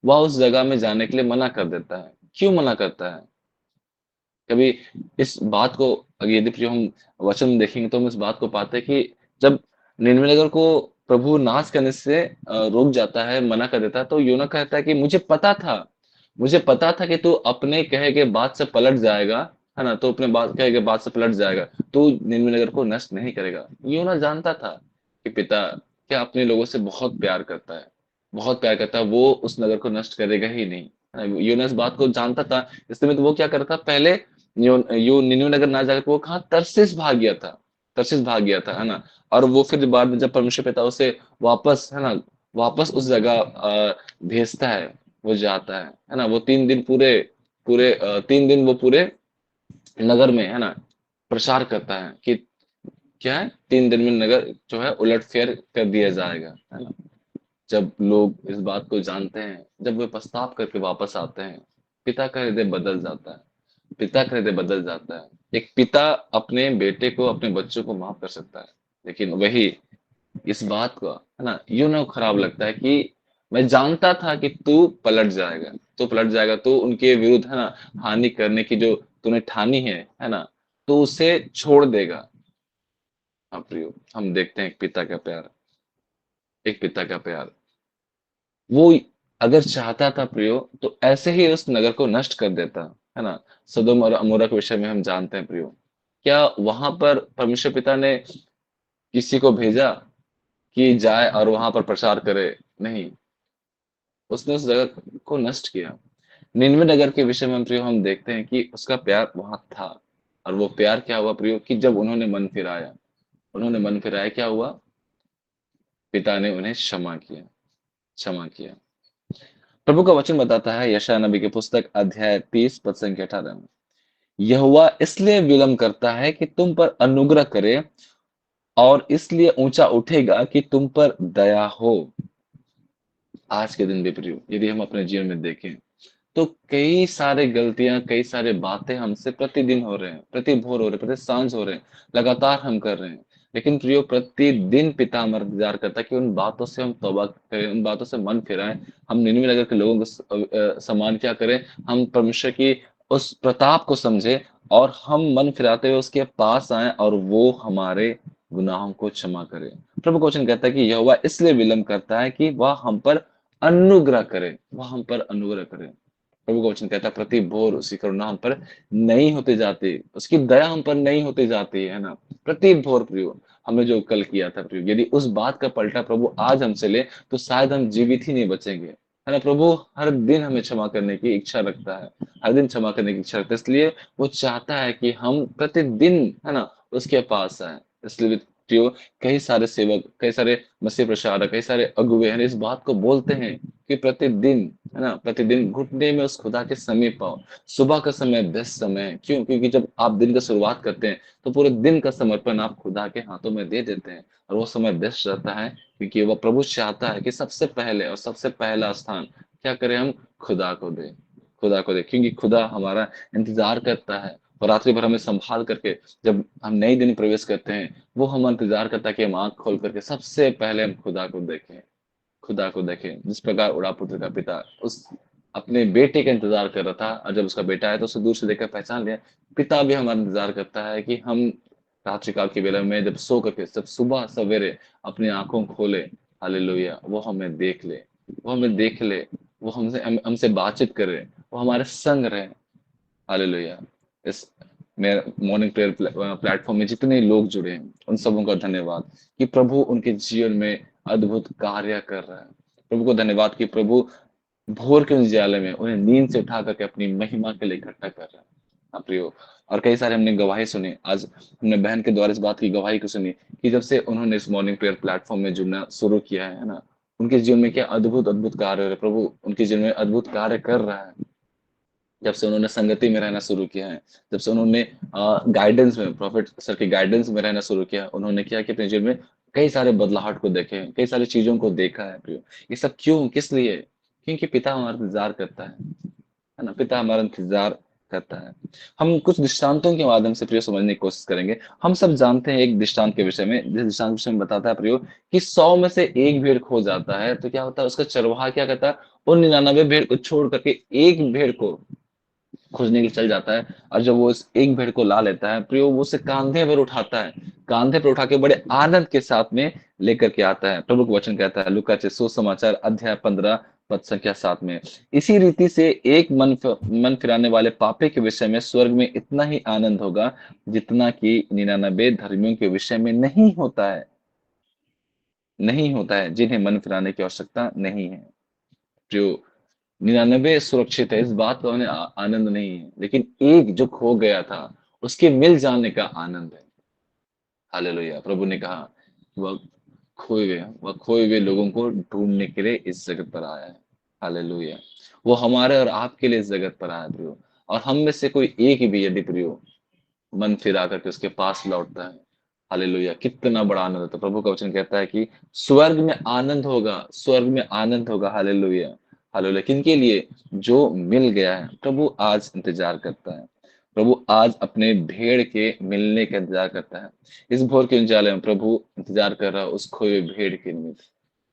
वह उस जगह में जाने के लिए मना कर देता है। क्यों मना करता है? कभी इस बात को अगर यदि प्रिय हम वचन में देखेंगे तो हम इस बात को पाते हैं कि जब निन्वे नगर को प्रभु नाश करने से रोक जाता है, मना कर देता है, तो योना कहता है कि मुझे पता था कि तू अपने कहे के बात से पलट जाएगा, है ना, तो अपने बात कहे के बात से पलट जाएगा, तू निन्वे नगर को नष्ट नहीं करेगा। योना जानता था कि पिता क्या अपने लोगों से बहुत प्यार करता है, बहुत प्यार करता है, वो उस नगर को नष्ट करेगा ही नहीं। है ना? योना इस बात को जानता था, इसलिए तो वो क्या करता, पहले यो निन्वे नगर ना जाकर वो कहा, तरसीस भाग गया था, तरसीस भाग गया था, है ना। और वो फिर बाद में जब परमेश्वर पिता उसे वापस, है ना, वापस उस जगह भेजता है, वो जाता है ना, वो 3 दिन पूरे पूरे 3 दिन वो पूरे नगर में, है ना, प्रचार करता है कि क्या है, 3 दिन में नगर जो है उलट फेर कर दिया जाएगा, है ना। जब लोग इस बात को जानते हैं, जब वे पछताव करके वापस आते हैं, पिता का हृदय बदल जाता है, पिता का हृदय बदल जाता है। एक पिता अपने बेटे को, अपने बच्चों को माफ कर सकता है, लेकिन वही इस बात को, है ना, यूं ना खराब लगता है कि मैं जानता था कि तू पलट जाएगा, तू उनके विरुद्ध, है ना, हानि करने की जो तूने ठानी है ना, तो उसे छोड़ देगा। हाँ प्रियो, हम देखते हैं एक पिता का प्यार, एक पिता का प्यार। वो अगर चाहता था प्रियो तो ऐसे ही उस नगर को नष्ट कर देता, है ना। सदोम और अमोरा के विषय में हम जानते हैं प्रियो, क्या वहां पर परमेश्वर पिता ने किसी को भेजा कि जाए और वहां पर प्रचार करे? नहीं, उसने उस जगह को नष्ट किया। निन्वे नगर के विषय में प्रियो हम देखते हैं कि उसका प्यार वहां था। और वो प्यार क्या हुआ प्रियो, कि जब उन्होंने मन फिराया, क्या हुआ, पिता ने उन्हें क्षमा किया, क्षमा किया। प्रभु का वचन बताता है यशायाह नबी की पुस्तक अध्याय 30 पद संख्या 18 में, यहोवा इसलिए विलम्ब करता है कि तुम पर अनुग्रह करे, और इसलिए ऊंचा उठेगा कि तुम पर दया हो। आज के दिन भी प्रियो यदि हम अपने जीवन में देखें तो कई सारे गलतियां, कई सारे बातें हमसे प्रतिदिन हो रहे हैं, प्रति भोर हो रहे हैं, प्रति सांझ हो रहे हैं, लगातार हम कर रहे हैं। लेकिन प्रियो प्रतिदिन पिता हमारा इंतजार करता है कि उन बातों से हम तौबा करें, उन बातों से मन फिराएं। हम निन्वे नगर के लोगों को समान क्या करें, हम परमेश्वर की उस प्रताप को समझे और हम मन फिराते हुए उसके पास आए और वो हमारे गुनाहों को क्षमा करे। प्रभु का वचन कहता है कि यहोवा इसलिए विलम्ब करता है कि वह हम पर अनुग्रह करे, वह हम पर अनुग्रह करे। प्रभु का वचन कहता है प्रति भोर उसकी करुणा हम पर नहीं होते जाती, उसकी दया हम पर नहीं होते जाती है ना। प्रति भोर प्रियो हमने जो कल किया था प्रियो, यदि उस बात का पलटा प्रभु आज हमसे ले तो शायद हम जीवित ही नहीं बचेंगे, है ना। प्रभु हर दिन हमें क्षमा करने की इच्छा रखता है, हर दिन क्षमा करने की इच्छा रखता है, इसलिए वो चाहता है कि हम प्रतिदिन, है ना, उसके पास आए। इसलिए प्रियो कई सारे सेवक, कई सारे मसीह प्रचारक, कई सारे अगुवे हैं इस बात को बोलते हैं कि प्रतिदिन, है ना, प्रतिदिन घुटने में उस खुदा के समीप आओ। सुबह का समय बेस्ट समय है, क्यों? क्योंकि जब आप दिन का शुरुआत करते हैं तो पूरे दिन का समर्पण आप खुदा के हाथों में दे देते हैं, और वो समय बेस्ट रहता है, क्योंकि वो प्रभु चाहता है कि सबसे पहले और सबसे पहला स्थान क्या करें, हम खुदा को दें, खुदा को दें, क्योंकि खुदा हमारा इंतजार करता है, और रात्रि भर हमें संभाल करके जब हम नई दिन प्रवेश करते हैं वो हम इंतजार करता है कि हम आंख खोल करके सबसे पहले हम खुदा को देखें, खुदा को देखें। जिस प्रकार उड़ा पुत्र का पिता उस अपने बेटे का इंतजार कर रहा था, और जब उसका बेटा आया तो उसे दूर से देखकर पहचान लिया, पिता भी हमारा इंतजार करता है कि हम रात्रि काल की बेला में जब सो करके जब सुबह सवेरे अपनी आंखों खोले, हालेलुया, वो हमें देख ले, वो हमें देख ले, वो हमसे बातचीत करे, वो हमारे संग रहे, हालेलुया। इस मॉर्निंग प्रेयर प्लेटफॉर्म में जितने लोग जुड़े हैं उन सबों का धन्यवाद कि प्रभु उनके जीवन में अद्भुत कार्य कर रहा है। प्रभु को धन्यवाद कि प्रभु भोर के उजियाले में उन्हें नींद से उठा करके अपनी महिमा के लिए इकट्ठा कर रहा है। हाँ प्रियो, और कई सारे हमने गवाही सुनी, आज हमने बहन के द्वारा इस बात की गवाही को सुनी कि जब से उन्होंने इस मॉर्निंग प्रेयर प्लेटफॉर्म में जुड़ना शुरू किया है ना, उनके जीवन में क्या अद्भुत अद्भुत कार्य हो रहे, प्रभु उनके जीवन में अद्भुत कार्य कर रहा है। जब से उन्होंने संगति में रहना शुरू किया है, जब से उन्होंने गाइडेंस में, प्रॉफिट सर के गाइडेंस में रहना शुरू किया, उन्होंने क्या कि अपने जीवन में कई सारे बदलाहट को देखे हैं, कई सारी चीजों को देखा है प्रियो। ये सब क्यों, किस लिए? क्योंकि पिता हमारा इंतजार करता है ना, पिता हमारा इंतजार करता है। हम कुछ दृष्टांतों के माध्यम से प्रियो समझने की कोशिश करेंगे। हम सब जानते हैं एक दृष्टांत के विषय में, जिस दृष्टांत के विषय में बताता है प्रियो कि 100 में से एक भेड़ खो जाता है तो क्या होता है, उसका चरवाहा क्या कहता है, उन 99 भेड़ को छोड़ करके एक भेड़ को खोजने के लिए चल जाता है, और जब वो इस एक भेड़ को ला लेता है प्रियो, वो उसे कांधे पर उठाता है, कांधे पर उठा के बड़े आनंद के साथ में लेकर के आता है। प्रभु का वचन कहता है लूका सुसमाचार अध्याय 15 पद संख्या 7 में, इसी रीति से एक मन फिराने वाले पापी के विषय में स्वर्ग में इतना ही आनंद होगा जितना कि 99 धर्मियों के विषय में नहीं होता है, नहीं होता है, जिन्हें मन फिराने की आवश्यकता नहीं है। जो 99 सुरक्षित है, इस बात का उन्हें आनंद नहीं है, लेकिन एक जो खो गया था उसके मिल जाने का आनंद है। हालेलुया। प्रभु ने कहा वह खोए हुए लोगों को ढूंढने के लिए इस जगत पर आया है। हालेलुया। वो हमारे और आपके लिए इस जगत पर आया प्रियो, और हम में से कोई एक भी यदि प्रियो मन फिरा करके उसके पास लौटता है, हालेलुया, कितना बड़ा आनंद होता है। प्रभु का वचन कहता है कि स्वर्ग में आनंद होगा, स्वर्ग में आनंद होगा। Hallelujah, hallelujah. किनके लिए? जो मिल गया है। प्रभु आज इंतजार करता है, प्रभु आज अपने भेड़ के मिलने का इंतजार करता है। इस भोर के उजाले में प्रभु इंतजार कर रहा है उस खोए हुए भेड़ के निमित्त।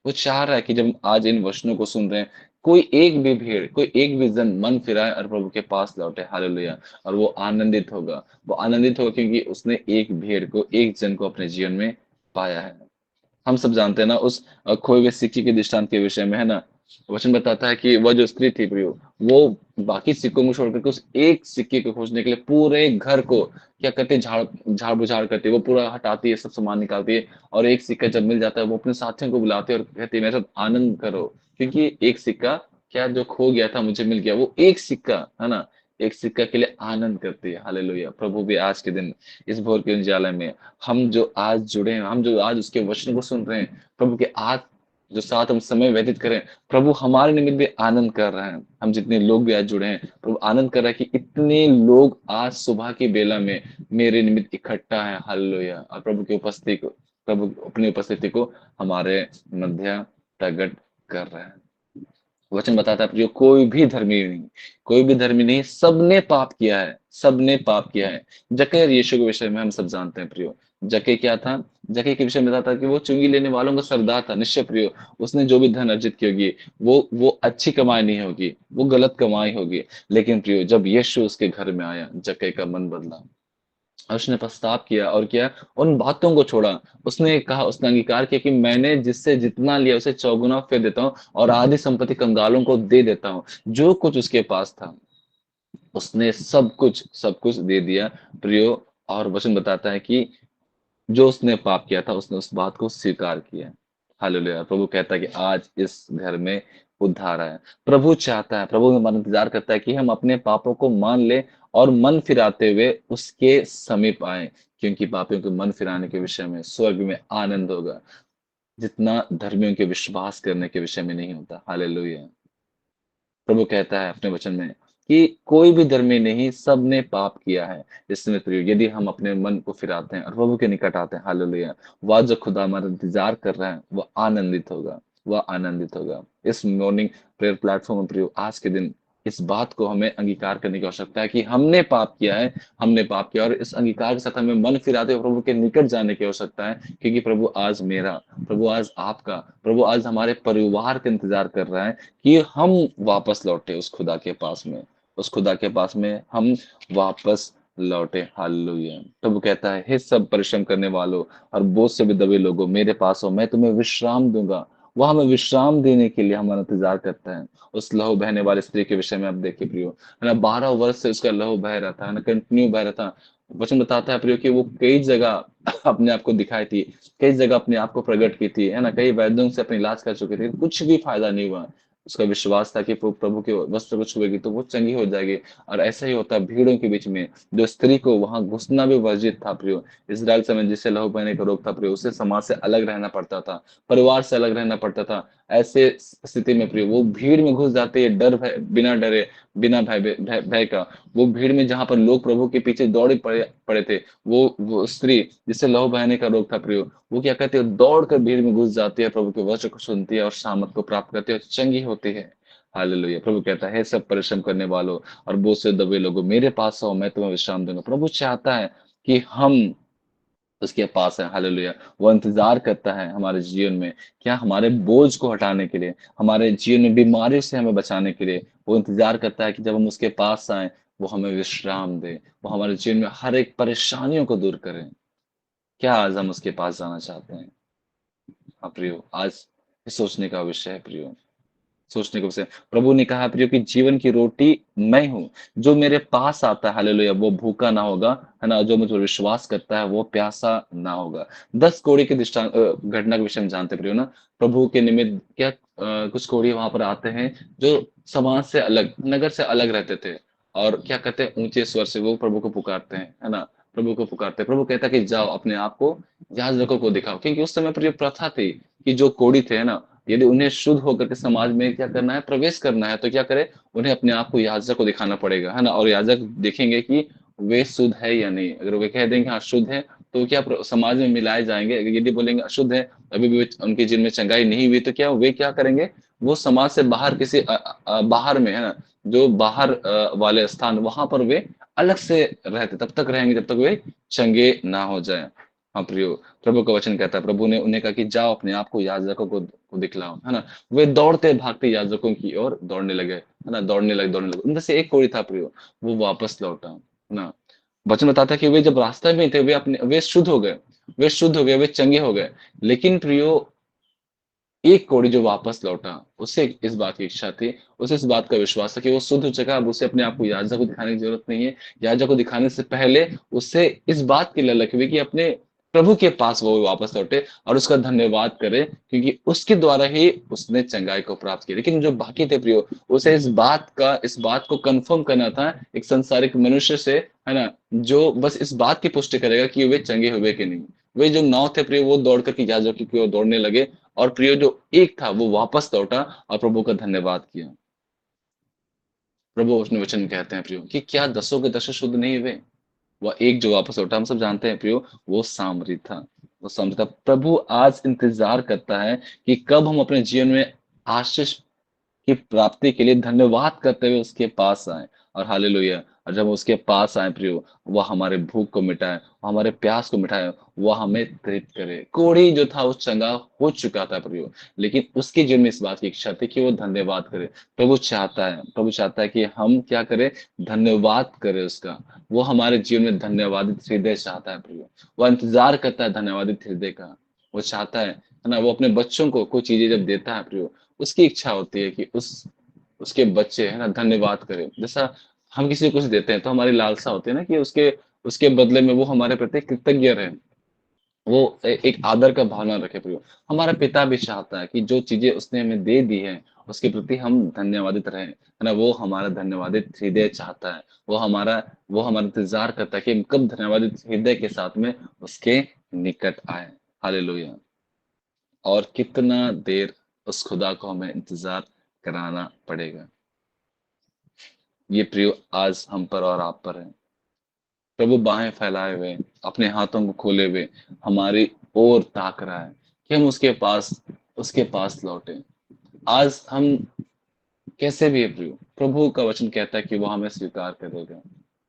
वो चाह रहा है कि जब आज इन वचनों को सुन रहे हैं, कोई एक भी भेड़, कोई एक भी जन मन फिराए और प्रभु के पास लौटे। हालेलुया। और वो आनंदित होगा, वो आनंदित होगा क्योंकि उसने एक भेड़ को, एक जन को अपने जीवन में पाया है। हम सब जानते हैं ना उस खोए हुए सिक्के के दृष्टांत के विषय में, है ना। वचन बताता है कि वह जो स्त्री थी प्रियो, वो बाकी सिक्कों को छोड़ करके उस एक सिक्के को खोजने के लिए पूरे घर को क्या करते, झाड़ बुझाड़ करती है, वो पूरा हटाती है, सब सामान निकालती है, और एक सिक्का जब मिल जाता है वो अपने साथियों को बुलाते है और कहती है मेरे साथ आनंद करो, क्योंकि एक सिक्का क्या जो खो गया था मुझे मिल गया। वो एक सिक्का, है ना, एक सिक्का के लिए आनंद करती है। हालेलुया। प्रभु भी आज के दिन इस भोर के उजियाले में हम जो आज जुड़े हैं, हम जो आज उसके वचन को सुन रहे हैं, प्रभु के आज जो साथ हम समय व्यतीत करें, प्रभु हमारे निमित्त भी आनंद कर रहे हैं। हम जितने लोग भी आज जुड़े हैं, प्रभु आनंद कर रहा है कि इतने लोग आज सुबह की बेला में मेरे निमित्त इकट्ठा है। हालेलुया। और प्रभु की उपस्थिति को, प्रभु अपनी उपस्थिति को हमारे मध्य प्रकट कर रहे हैं। वचन बताता है जो कोई भी धर्मी नहीं, कोई भी धर्मी नहीं, सबने पाप किया है, सबने पाप किया है। जक्कई और यीशु के विषय में हम सब जानते हैं प्रियो। जक्कई क्या था? जक्कई के विषय में बताता है कि वो चुंगी लेने वालों का सरदार था। निश्चय प्रियो, उसने जो भी धन अर्जित की होगी वो अच्छी कमाई नहीं होगी, वो गलत कमाई होगी। लेकिन प्रियो जब यीशु उसके घर में आया, जक्कई का मन बदला, और उसने पछताव किया और क्या, उन बातों को छोड़ा। उसने कहा, उसने अंगीकार किया कि मैंने जिससे जितना लिया उसे चौगुना फेर देता हूँ और आधी संपत्ति कंगालों को दे देता हूँ। जो कुछ उसके पास था उसने सब कुछ दे दिया प्रियो। और वचन बताता है कि जो उसने पाप किया था उसने उस बात को स्वीकार किया। हालेलुया। प्रभु कहता है कि आज इस घर में उद्धार है। प्रभु चाहता है, प्रभु हमारा इंतजार करता है कि हम अपने पापों को मान ले और मन फिराते हुए उसके समीप आए, क्योंकि पापियों के मन फिराने के विषय में स्वर्ग में आनंद होगा, जितना धर्मियों के विश्वास करने के विषय में नहीं होता। हालेलुया। प्रभु कहता है अपने वचन में कि कोई भी धर्मी नहीं, सब ने पाप किया है। इसमें प्रिय, यदि हम अपने मन को फिराते हैं और प्रभु के निकट आते हैं, हालेलुया, वह जो खुदा हमारा इंतजार कर रहा है वह आनंदित होगा, वह आनंदित होगा। इस मॉर्निंग प्रेयर प्लेटफॉर्म प्रिय, आज के दिन इस बात को हमें अंगीकार करने की आवश्यकता है कि हमने पाप किया है, हमने पाप किया, और इस अंगीकार के साथ हमें मन फिराते हुए प्रभु के निकट जाने की आवश्यकता है, क्योंकि प्रभु आज मेरा, प्रभु आज आपका, प्रभु आज हमारे परिवार का इंतजार कर रहा है कि हम वापस लौटे उस खुदा के पास में, उस खुदा के पास में हम वापस लौटे। हालेलुया। प्रभु कहता है, हे सब परिश्रम करने वालों और बोझ से भी दबे लोगों, मेरे पास हो, मैं तुम्हें विश्राम दूंगा। वह हमें विश्राम देने के लिए हमारा इंतजार करता है। उस लहू बहने वाली स्त्री के विषय में आप देखिए प्रियो, है ना, 12 वर्ष से उसका लहू बह रहा था, है ना, कंटिन्यू बह रहा था। वचन बताता है प्रियो कि वो कई जगह अपने आप को दिखाई थी, कई जगह अपने आप को प्रकट की थी, है ना, कई वैद्यों से अपनी इलाज कर चुकी थी, कुछ भी फायदा नहीं हुआ। उसका विश्वास था कि प्रभु के वस्त्र को छुएगी तो वो चंगी हो जाएगी। और ऐसा ही होता है भीड़ों के बीच में, जो स्त्री को वहां घुसना भी वर्जित था प्रियो। इसराइल समय जिसे लहू बहने का रोग था प्रियो, उसे समाज से अलग रहना पड़ता था, परिवार से अलग रहना पड़ता था। ऐसे स्थिति में प्रियो वो भीड़ में घुस जाते हैं, डर भय, बिना डरे, बिना भय का। वो भीड़ में जहां पर लोग प्रभु के पीछे दौड़े पड़े पड़े थे, वो स्त्री जिससे लहू बहने का रोग था प्रियो, वो क्या कहते हैं, दौड़ कर भीड़ में घुस जाती है, प्रभु के वचन को सुनती है और शामत को प्राप्त करती है और चंगी होती है। हालेलुया। प्रभु कहता है, सब परिश्रम करने वालों और बोझ से दबे लोगों, मेरे पास आओ, मैं तुम्हें विश्राम दूंगा। प्रभु चाहता है कि हम उसके पास है। हालेलुया। वो इंतजार करता है हमारे जीवन में, क्या, हमारे बोझ को हटाने के लिए, हमारे जीवन में बीमारी से हमें बचाने के लिए। वो इंतजार करता है कि जब हम उसके पास आए वो हमें विश्राम दे, वो हमारे जीवन में हर एक परेशानियों को दूर करे। क्या आज हम उसके पास जाना चाहते हैं? हाँ प्रियो, आज ये सोचने का विषय है प्रियो, सोचने का विषय। प्रभु ने कहा प्रियो कि जीवन की रोटी मैं हूँ, जो मेरे पास आता है, हालेलुया, वो भूखा ना होगा, है ना, जो मुझ पर विश्वास करता है वो प्यासा ना होगा। 10 कोढ़ी के दृष्टांत घटना के विषय में जानते प्रियो ना। प्रभु के निमित्त क्या कुछ कोढ़ी वहां पर आते हैं जो समाज से अलग, नगर से अलग रहते थे, और क्या कहते हैं, ऊंचे स्वर से वो प्रभु को पुकारते हैं, है ना, प्रभु को पुकारते हैं। प्रभु कहता है कि जाओ अपने आप को याजकों को दिखाओ, क्योंकि उस समय पर ये प्रथा थी कि जो कोढ़ी थे, है ना, यदि उन्हें शुद्ध होकर के समाज में क्या करना है, प्रवेश करना है, तो क्या करे, उन्हें अपने आप को याजक को दिखाना पड़ेगा, है ना, और याजक देखेंगे कि वे शुद्ध है या नहीं। अगर वे कह देंगे हाँ शुद्ध है, तो क्या समाज में मिलाए जाएंगे। अगर यदि बोलेंगे अशुद्ध है, अभी भी उनके जिन में चंगाई नहीं हुई, तो क्या वे क्या करेंगे, वो समाज से बाहर किसी बाहर में, है ना, जो बाहर वाले स्थान, वहां पर वे अलग से रहते, तब तक रहेंगे जब तक वे चंगे ना हो जाए। हाँ प्रियो, प्रभु का वचन कहता है, प्रभु ने उन्हें कहा कि जाओ अपने आप को याजकों को दिखलाओ, है ना। वे दौड़ते भागते याजकों की ओर दौड़ने लगे, है ना, दौड़ने लगे। उनमें से एक कोई था प्रियो, वो वापस लौटा, है ना। वचन बताता है कि वे जब रास्ते में थे, वे शुद्ध हो गए, वे शुद्ध हो गए, वे चंगे हो गए। लेकिन प्रियो, एक कोढ़ी जो वापस लौटा, उसे इस बात की इच्छा थी, उसे इस बात का विश्वास था कि वो शुद्ध हो चुका, अब उसे अपने आप को याजक को दिखाने की जरूरत नहीं है। याजक को दिखाने से पहले उसे इस बात की ललक हुई कि अपने प्रभु के पास वो वापस लौटे और उसका धन्यवाद करे, क्योंकि उसके द्वारा ही उसने चंगाई को प्राप्त किया। लेकिन जो बाकी थे प्रियो, उसे इस बात को कंफर्म करना था एक संसारिक मनुष्य से, है ना, जो बस इस बात की पुष्टि करेगा कि वे चंगे हुए कि नहीं। वे जो 9 थे प्रियो, वो दौड़ करके याजक की ओर दौड़ने लगे, और प्रियो जो एक था वो वापस लौटा और प्रभु का धन्यवाद किया। प्रभु अपने वचन में कहते हैं प्रियो कि क्या 10 के 10 शुद्ध नहीं हुए? वह एक जो वापस लौटा, हम सब जानते हैं प्रियो, वो सामरी था, वो सामरी था। प्रभु आज इंतजार करता है कि कब हम अपने जीवन में आशीष की प्राप्ति के लिए धन्यवाद करते हुए उसके पास आए। और हालेलुया, और जब उसके पास आए प्रियो, वह हमारे भूख को मिटाए, हमारे प्यास को मिटाए, वह हमें तृप्त करे। कोढ़ी जो था वो चंगा हो चुका था प्रियो, लेकिन उसके जीवन में इस बात की इच्छा थी कि वो धन्यवाद करे। प्रभु चाहता है कि हम क्या करें, धन्यवाद करें उसका। वो हमारे जीवन में धन्यवादित हृदय चाहता है प्रियो, वो इंतजार करता है धन्यवादित हृदय का। वो चाहता है ना, वो अपने बच्चों को कोई चीजें जब देता है प्रियो, उसकी इच्छा होती है कि उसके बच्चे है ना धन्यवाद करें। जैसा हम किसी को कुछ देते हैं तो हमारी लालसा होती है ना कि उसके उसके बदले में वो हमारे प्रति कृतज्ञ रहे, वो एक आदर का भावना रखे प्रियो। हमारा पिता भी चाहता है कि जो चीजें उसने हमें दे दी है उसके प्रति हम धन्यवादित रहें, है ना। वो हमारा धन्यवादित हृदय चाहता है, वो हमारा इंतजार करता है कि हम कब धन्यवादित हृदय के साथ में उसके निकट आए। हालेलुया। और कितना देर उस खुदा को हमें इंतजार कराना पड़ेगा। ये प्रियो आज हम पर और आप पर है। प्रभु बाहें फैलाए हुए, अपने हाथों को खोले हुए हमारी ओर ताक रहा है कि हम उसके पास लौटे। आज हम कैसे भी है प्रियो, प्रभु का वचन कहता है कि वह हमें स्वीकार करेगा,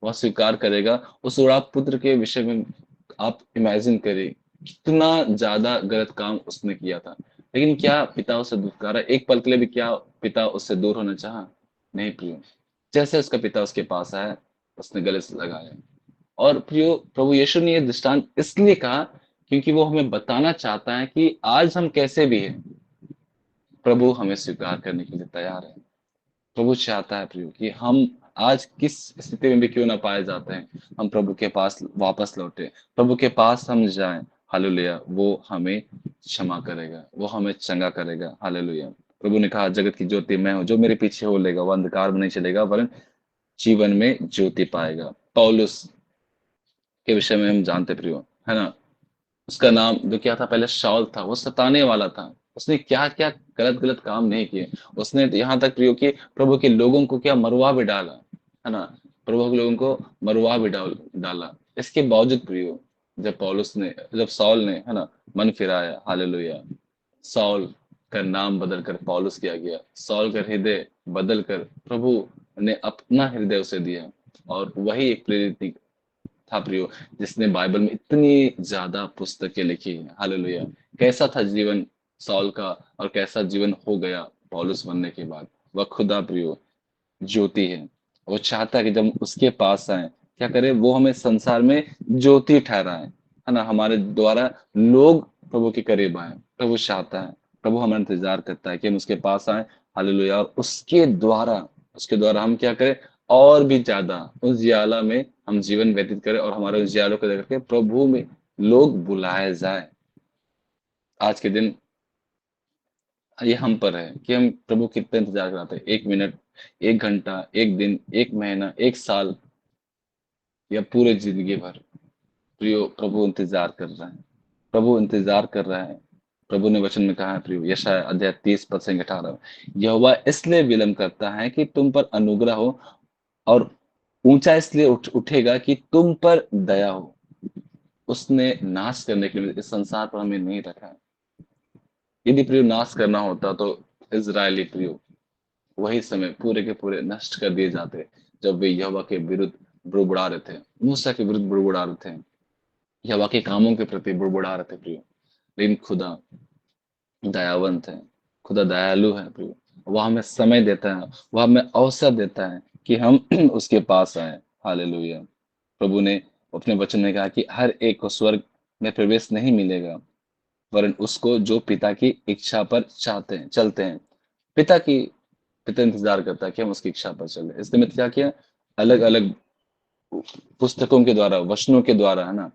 वह स्वीकार करेगा। उस उड़ाप पुत्र के विषय में आप इमेजिन करिए, कितना ज्यादा गलत काम उसने किया था, लेकिन क्या पिता उसे दुत्कारा? एक पल के लिए भी क्या पिता उससे दूर होना चाहा? नहीं प्रियो। जैसे उसका पिता उसके पास आया, उसने गले से लगाया। और प्रियो, प्रभु यीशु ने यह दृष्टांत इसलिए कहा क्योंकि वो हमें बताना चाहता है कि आज हम कैसे भी हैं, प्रभु हमें स्वीकार करने के लिए तैयार है। प्रभु चाहता है प्रियो कि हम आज किस स्थिति में भी क्यों ना पाए जाते हैं, हम प्रभु के पास वापस लौटे, प्रभु के पास हम जाएं। हालेलुया। वो हमें क्षमा करेगा, वो हमें चंगा करेगा। हालेलुया। प्रभु ने कहा, जगत की ज्योति मैं हूं, जो मेरे पीछे हो लेगा वो अंधकार में नहीं चलेगा वरन जीवन में ज्योति पाएगा। पौलुस के विषय में हम जानते प्रियो, है ना। उसका नाम जो क्या था, पहले शाऊल था, वो सताने वाला था। उसने क्या क्या गलत गलत काम नहीं किए। उसने यहाँ तक प्रियो कि प्रभु के लोगों को क्या मरवा भी डाला, है ना। प्रभु के लोगों को मरवा भी डाला। इसके बावजूद प्रियो, जब साउल ने, है ना, मन फिराया, हालेलुया, साउल का नाम बदल कर पौलुस किया गया। साउल का हृदय बदल कर प्रभु ने अपना हृदय उसे दिया, और वही एक प्रेरित था प्रियो, जिसने बाइबल में इतनी ज्यादा पुस्तकें लिखी हैं। हालेलुया। कैसा था जीवन साउल का, और कैसा जीवन हो गया पौलुस बनने के बाद। वह खुदा प्रियो ज्योति है। वो चाहता है कि जब उसके पास आए, क्या करे, वो हमें संसार में ज्योति ठहराए, है ना। हमारे द्वारा लोग प्रभु के करीब आए। प्रभु चाहता है, प्रभु हमारा इंतजार करता है कि हम उसके पास आए। हालेलुया। और उसके द्वारा हम क्या करें, और भी ज्यादा उजियाला में हम जीवन व्यतीत करें, और हमारे उजियालों को देख के प्रभु में लोग बुलाए जाए। आज के दिन ये हम पर है कि हम प्रभु कितना इंतजार कराते हैं। 1 मिनट, 1 घंटा, 1 दिन, 1 महीना, 1 साल, या पूरे जिंदगी भर प्रियो, प्रभु इंतजार कर रहा है। प्रभु इंतजार कर रहा है। प्रभु ने वचन में कहा है प्रियो, यशायाह अध्याय 30 पद से 18, यहोवा इसलिए विलम्ब करता है कि तुम पर अनुग्रह हो, और ऊंचा इसलिए उठेगा कि तुम पर दया हो। उसने नाश करने के लिए इस संसार पर हमें नहीं रखा है। यदि प्रियो नाश करना होता तो इजरायली प्रियो वही समय पूरे के पूरे नष्ट कर दिए जाते, जब वे यहोवा के विरुद्ध बुड़बुड़ा रहे थे, मूसा के विरुद्ध बुड़बुड़ा रहे थे, यहोवा के कामों के प्रति बुड़बुड़ा रहे थे प्रियो। लेकिन खुदा दयावंत है, खुदा दयालु है प्रियो। वह हमें समय देता है, वह हमें अवसर देता है कि हम उसके पास आए। हालेलुया। प्रभु ने अपने वचन में कहा कि हर एक को स्वर्ग में प्रवेश नहीं मिलेगा, वरन उसको जो पिता की इच्छा पर चलते हैं। पिता इंतजार करता है कि हम उसकी इच्छा पर चले। इसने में क्या किया, अलग अलग पुस्तकों के द्वारा, वचनों के द्वारा, है ना,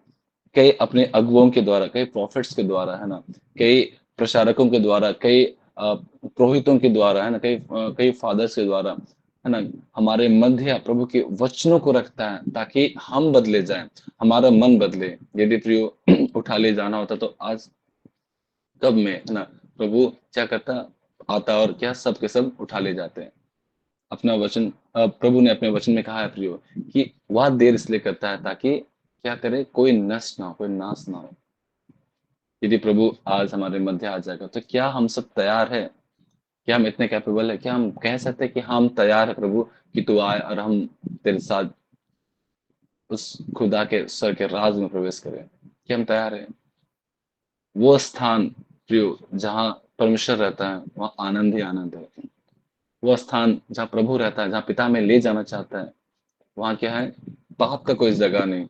कई अपने अगुओं के द्वारा, कई प्रॉफिट्स के द्वारा, है ना, कई प्रचारकों के द्वारा, कई पुरोहितों के द्वारा, है ना, कई फादर्स के द्वारा, है ना, हमारे मध्य प्रभु के वचनों को रखता है ताकि हम बदले जाएं, हमारा मन बदले। यदि प्रियो उठा ले जाना होता तो आज कब में, है ना, प्रभु क्या करता, आता और क्या सब के सब उठा ले जाते हैं। अपना वचन, प्रभु ने अपने वचन में कहा है प्रियो कि वह देर इसलिए करता है ताकि क्या करे, कोई नष्ट ना हो, कोई नाश ना हो। यदि प्रभु आज हमारे मध्य आ जाएगा तो क्या हम सब तैयार है? क्या हम इतने कैपेबल है? क्या हम कह सकते हैं कि हम तैयार है प्रभु कि तू आए और हम तेरे साथ उस खुदा के स्वर के राज में प्रवेश करें, कि हम तैयार हैं। वो स्थान प्रियो जहाँ परमेश्वर रहता है वहाँ आनंद ही आनंद है। वो स्थान जहाँ प्रभु रहता है, जहाँ पिता में ले जाना चाहता है, वहाँ क्या है, पाप का कोई जगह नहीं,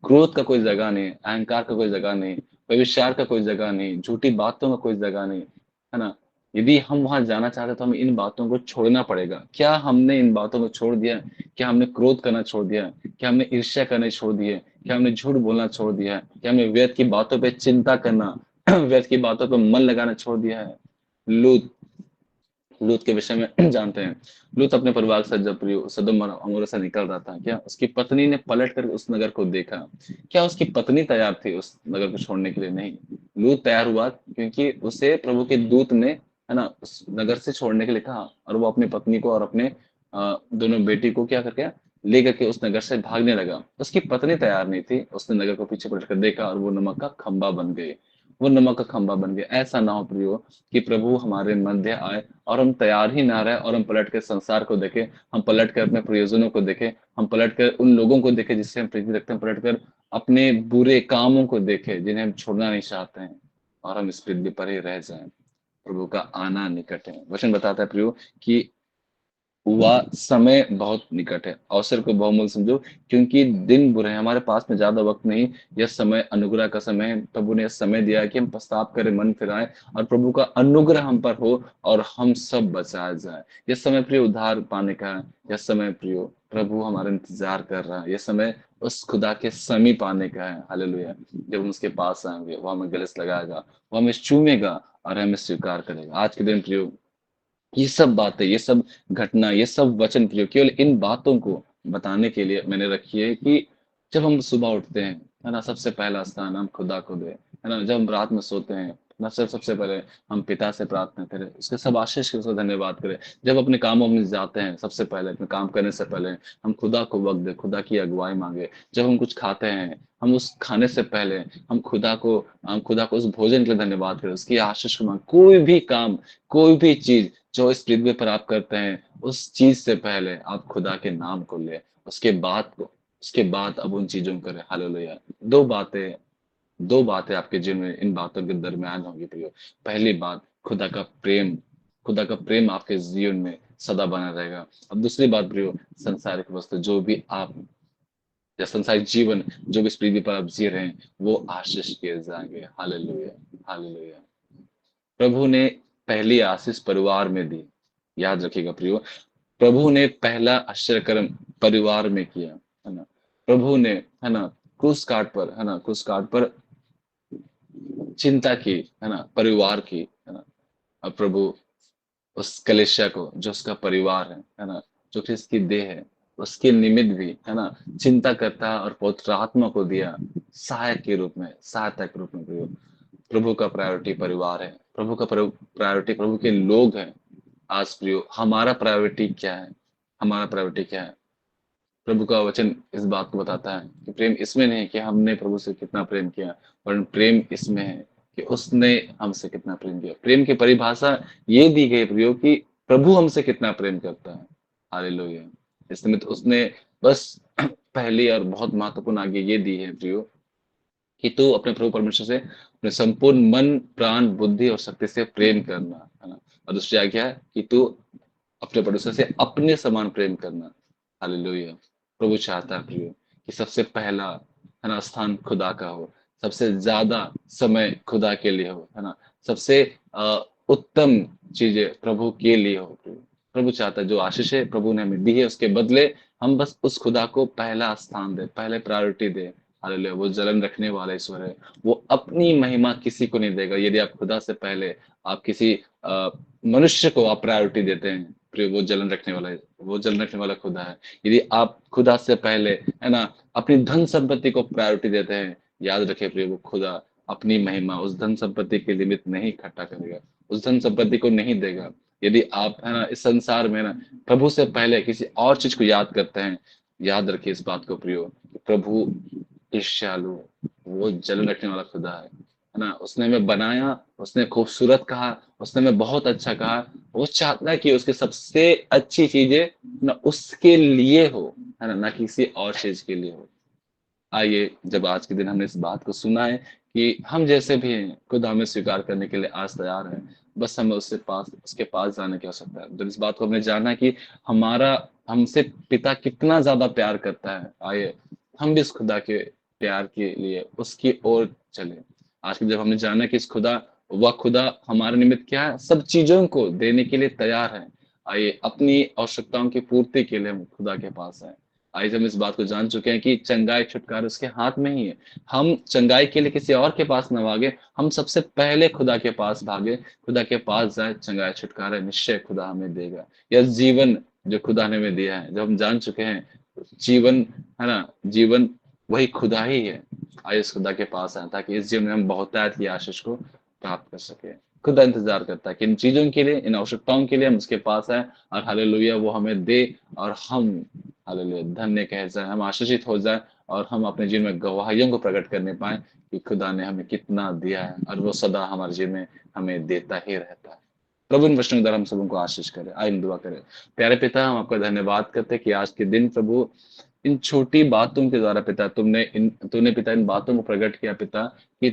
क्रोध का कोई जगह नहीं, अहंकार का कोई जगह नहीं, व्यभिचार का कोई जगह नहीं, झूठी बातों का कोई जगह नहीं, है ना। यदि हम वहां जाना चाहते हैं तो हमें इन बातों को छोड़ना पड़ेगा। क्या हमने इन बातों को छोड़ दिया? क्या हमने क्रोध करना छोड़ दिया? क्या हमने ईर्ष्या करना छोड़ दिया? क्या हमने झूठ बोलना छोड़ दिया है? क्या हमने व्यर्थ की बातों पे चिंता करना व्यर्थ की बातों पे मन लगाना छोड़ दिया है? लूत लूत के विषय में जानते हैं। लूत अपने परिवार के साथ जब सदोम और अमोरा से निकल रहा था, क्या उसकी पत्नी ने पलट कर उस नगर को देखा? क्या उसकी पत्नी तैयार थी उस नगर को छोड़ने के लिए? नहीं। लूत तैयार हुआ क्योंकि उसे प्रभु के दूत ने, है ना, उस नगर से छोड़ने के लिए कहा, और वो अपनी पत्नी को और अपने दोनों बेटी को क्या करके लेकर के उस नगर से भागने लगा। उसकी पत्नी तैयार नहीं थी, उसने नगर को पीछे पलट कर देखा और वो नमक का खंबा बन गई। वो नमक का खंबा बन गया। ऐसा ना हो प्रियो कि प्रभु हमारे मध्य आए और हम तैयार ही ना रहे, और हम पलट कर संसार को देखें, हम पलट कर अपने प्रियजनों को देखें, हम पलट कर उन लोगों को देखें जिससे हम प्रीति रखते हैं, पलट कर अपने बुरे कामों को देखें जिन्हें हम छोड़ना नहीं चाहते हैं, और हम इस पृथ्वी पर ही रह जाएं। प्रभु का आना निकट है। वचन बताता है प्रियो कि वह समय बहुत निकट है, अवसर को बहुमूल्य समझो क्योंकि दिन बुरे हैं। हमारे पास में ज्यादा वक्त नहीं, यह समय अनुग्रह का समय है। प्रभु ने यह समय दिया है कि हम पश्चाताप करें, मन फिराएं, और प्रभु का अनुग्रह हम पर हो और हम सब बचाए जाए। यह समय प्रिय उद्धार पाने का है। यह समय प्रियो प्रभु हमारा इंतजार कर रहा है। यह समय उस खुदा के समीप आने का है। हालेलुया। जब हम उसके पास आएंगे, वो हमें गले से लगाएगा, वो हमें चूमेगा और हमें स्वीकार करेगा। आज के दिन प्रियो ये सब बातें, ये सब घटना, ये सब वचन प्रियो केवल इन बातों को बताने के लिए मैंने रखी है कि जब हम सुबह उठते हैं, है ना, सबसे पहला स्थान हम खुदा को दे, है ना। जब हम रात में सोते हैं ना, सबसे पहले हम पिता से प्रार्थना करें, उसके सब आशीष के उसका धन्यवाद करें। जब अपने कामों में जाते हैं, सबसे पहले अपने काम करने से पहले हम खुदा को वक्त दें, खुदा की अगुवाई मांगे। जब हम कुछ खाते हैं, हम उस खाने से पहले हम खुदा को उस भोजन के लिए धन्यवाद करें, उसकी आशीष को मांगे। कोई भी काम, कोई भी चीज जो इस पृथ्वी पर आप करते हैं, उस चीज से पहले आप खुदा के नाम को ले, उसके बाद अब उन चीजों को करें। हालेलुया। दो बातें आपके जीवन में इन बातों के दरमियान होंगी प्रियो। पहली बात, खुदा का प्रेम आपके जीवन में सदा बना रहेगा। अब दूसरी बात प्रियो, संसारिक वस्तु जो भी आप, या संसारिक जीवन जो भी इस पृथ्वी पर आप जी रहे हैं, वो आशीष किए जाएंगे। Hallelujah, hallelujah. प्रभु ने पहली आशीष परिवार में दी। याद रखिएगा प्रियो, प्रभु ने पहला आश्चर्यकर्म परिवार में किया, है ना। प्रभु ने, है ना, क्रूस काट पर चिंता की, है ना, परिवार की, है ना। और प्रभु उस कलीसिया को, जो उसका परिवार है ना, जो ख्रिस्त की देह है, उसके निमित्त भी, है ना, चिंता करता है, और पवित्र आत्मा को दिया सहायता के रूप में प्रियो। प्रभु का प्रायोरिटी परिवार है, प्रभु का प्रायोरिटी प्रभु के लोग हैं। आज प्रियो हमारा प्रायोरिटी क्या है? हमारा प्रायोरिटी क्या है? प्रभु का वचन इस बात को बताता है कि प्रेम इसमें नहीं है कि हमने प्रभु से कितना प्रेम किया, वरन प्रेम इसमें है कि उसने हमसे कितना प्रेम किया। प्रेम की परिभाषा ये दी गई प्रियो कि प्रभु हमसे कितना प्रेम करता है। हालेलुया। इसमें तो उसने बस पहली और बहुत महत्वपूर्ण आगे ये दी है प्रियो कि तू अपने प्रभु परमेश्वर से अपने संपूर्ण मन, प्राण, बुद्धि और शक्ति से प्रेम करना, है ना। और दूसरी आज्ञा है कि तू अपने पड़ोसी से अपने समान प्रेम करना। हालेलुया। प्रभु चाहता है प्रियो कि सबसे पहला, है ना, स्थान खुदा का हो, सबसे ज्यादा समय खुदा के लिए हो, है ना, सबसे उत्तम चीजें प्रभु के लिए हो प्रियो। प्रभु चाहता है जो आशीष है प्रभु ने हमें दी है, उसके बदले हम बस उस खुदा को पहला स्थान दे, पहले प्रायोरिटी दे। हालेलुया। वो जलन रखने वाला ईश्वर है, वो अपनी महिमा किसी को नहीं देगा। यदि आप खुदा से पहले आप किसी मनुष्य को आप प्रायोरिटी देते हैं, फिर वो जलन रखने वाला खुदा है। यदि आप खुदा से पहले, है ना, अपनी धन संपत्ति को प्रायोरिटी देते हैं, याद रखे प्रिय, वो खुदा अपनी महिमा उस धन संपत्ति के निमित्त नहीं इकट्ठा करेगा, उस धन संपत्ति को नहीं देगा। यदि आप, है ना, इस संसार में ना प्रभु से पहले किसी और चीज को याद करते हैं, याद रखिए इस बात को प्रियो, प्रभु ईर्ष्यालु, वो जलन रखने वाला खुदा है। है ना, उसने हमें बनाया, उसने खूबसूरत कहा, उसने हमें बहुत अच्छा कहा। वो चाहता है कि उसकी सबसे अच्छी चीजें ना उसके लिए हो, है ना किसी और चीज के लिए हो। आइए, जब आज के दिन हमने इस बात को सुना है कि हम जैसे भी हैं, खुद हमें स्वीकार करने के लिए आज तैयार हैं, बस हमें उसके पास जाने की आवश्यकता है। जब इस बात को हमने जाना कि हमारा हमसे पिता कितना ज्यादा प्यार करता है, आइए हम भी इस खुदा के प्यार के लिए उसकी ओर चले। आज के जब हमने जाना कि इस वह खुदा हमारे निमित्त क्या है, सब चीजों को देने के लिए तैयार है। आइए अपनी आवश्यकताओं की पूर्ति के लिए हम खुदा के पास आए। आज हम इस बात को जान चुके हैं कि चंगाई छुटकारा उसके हाथ में ही है। हम चंगाई के लिए किसी और के पास न भागे, हम सबसे पहले खुदा के पास भागे, खुदा के पास जाए। चंगाई छुटकारा निश्चय खुदा हमें देगा। यह जीवन जो खुदा ने हमें दिया है, जब हम जान चुके हैं जीवन, है ना, जीवन वही खुदा ही है। आइए इस खुदा के पास आए ताकि इस जीवन में हम बहुतायत की आशीष को प्राप्त कर सके। खुदा इंतजार करता है कि इन चीजों के लिए, इन आवश्यकताओं के लिए हम उसके पास आए और हालेलुया वो हमें दे, और हम हालेलुया धन्य कह जाए, हम आशीषित हो जाए, और हम अपने जीवन में गवाहियों को प्रकट करने पाए कि खुदा ने हमें कितना दिया है और वो सदा हमारे जीवन में हमें देता ही रहता है। प्रभु इन वचनों के द्वारा हम सबों को आशीष करे। आइए दुआ करें। प्यारे पिता, हम आपका धन्यवाद करते हैं कि आज के दिन प्रभु इन छोटी बातों के द्वारा पिता तूने पिता इन बातों को प्रकट किया पिता, कि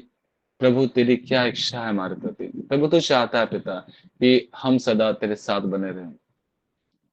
प्रभु तेरी क्या इच्छा है हमारे प्रति। प्रभु तो चाहता है पिता कि हम सदा तेरे साथ बने रहें।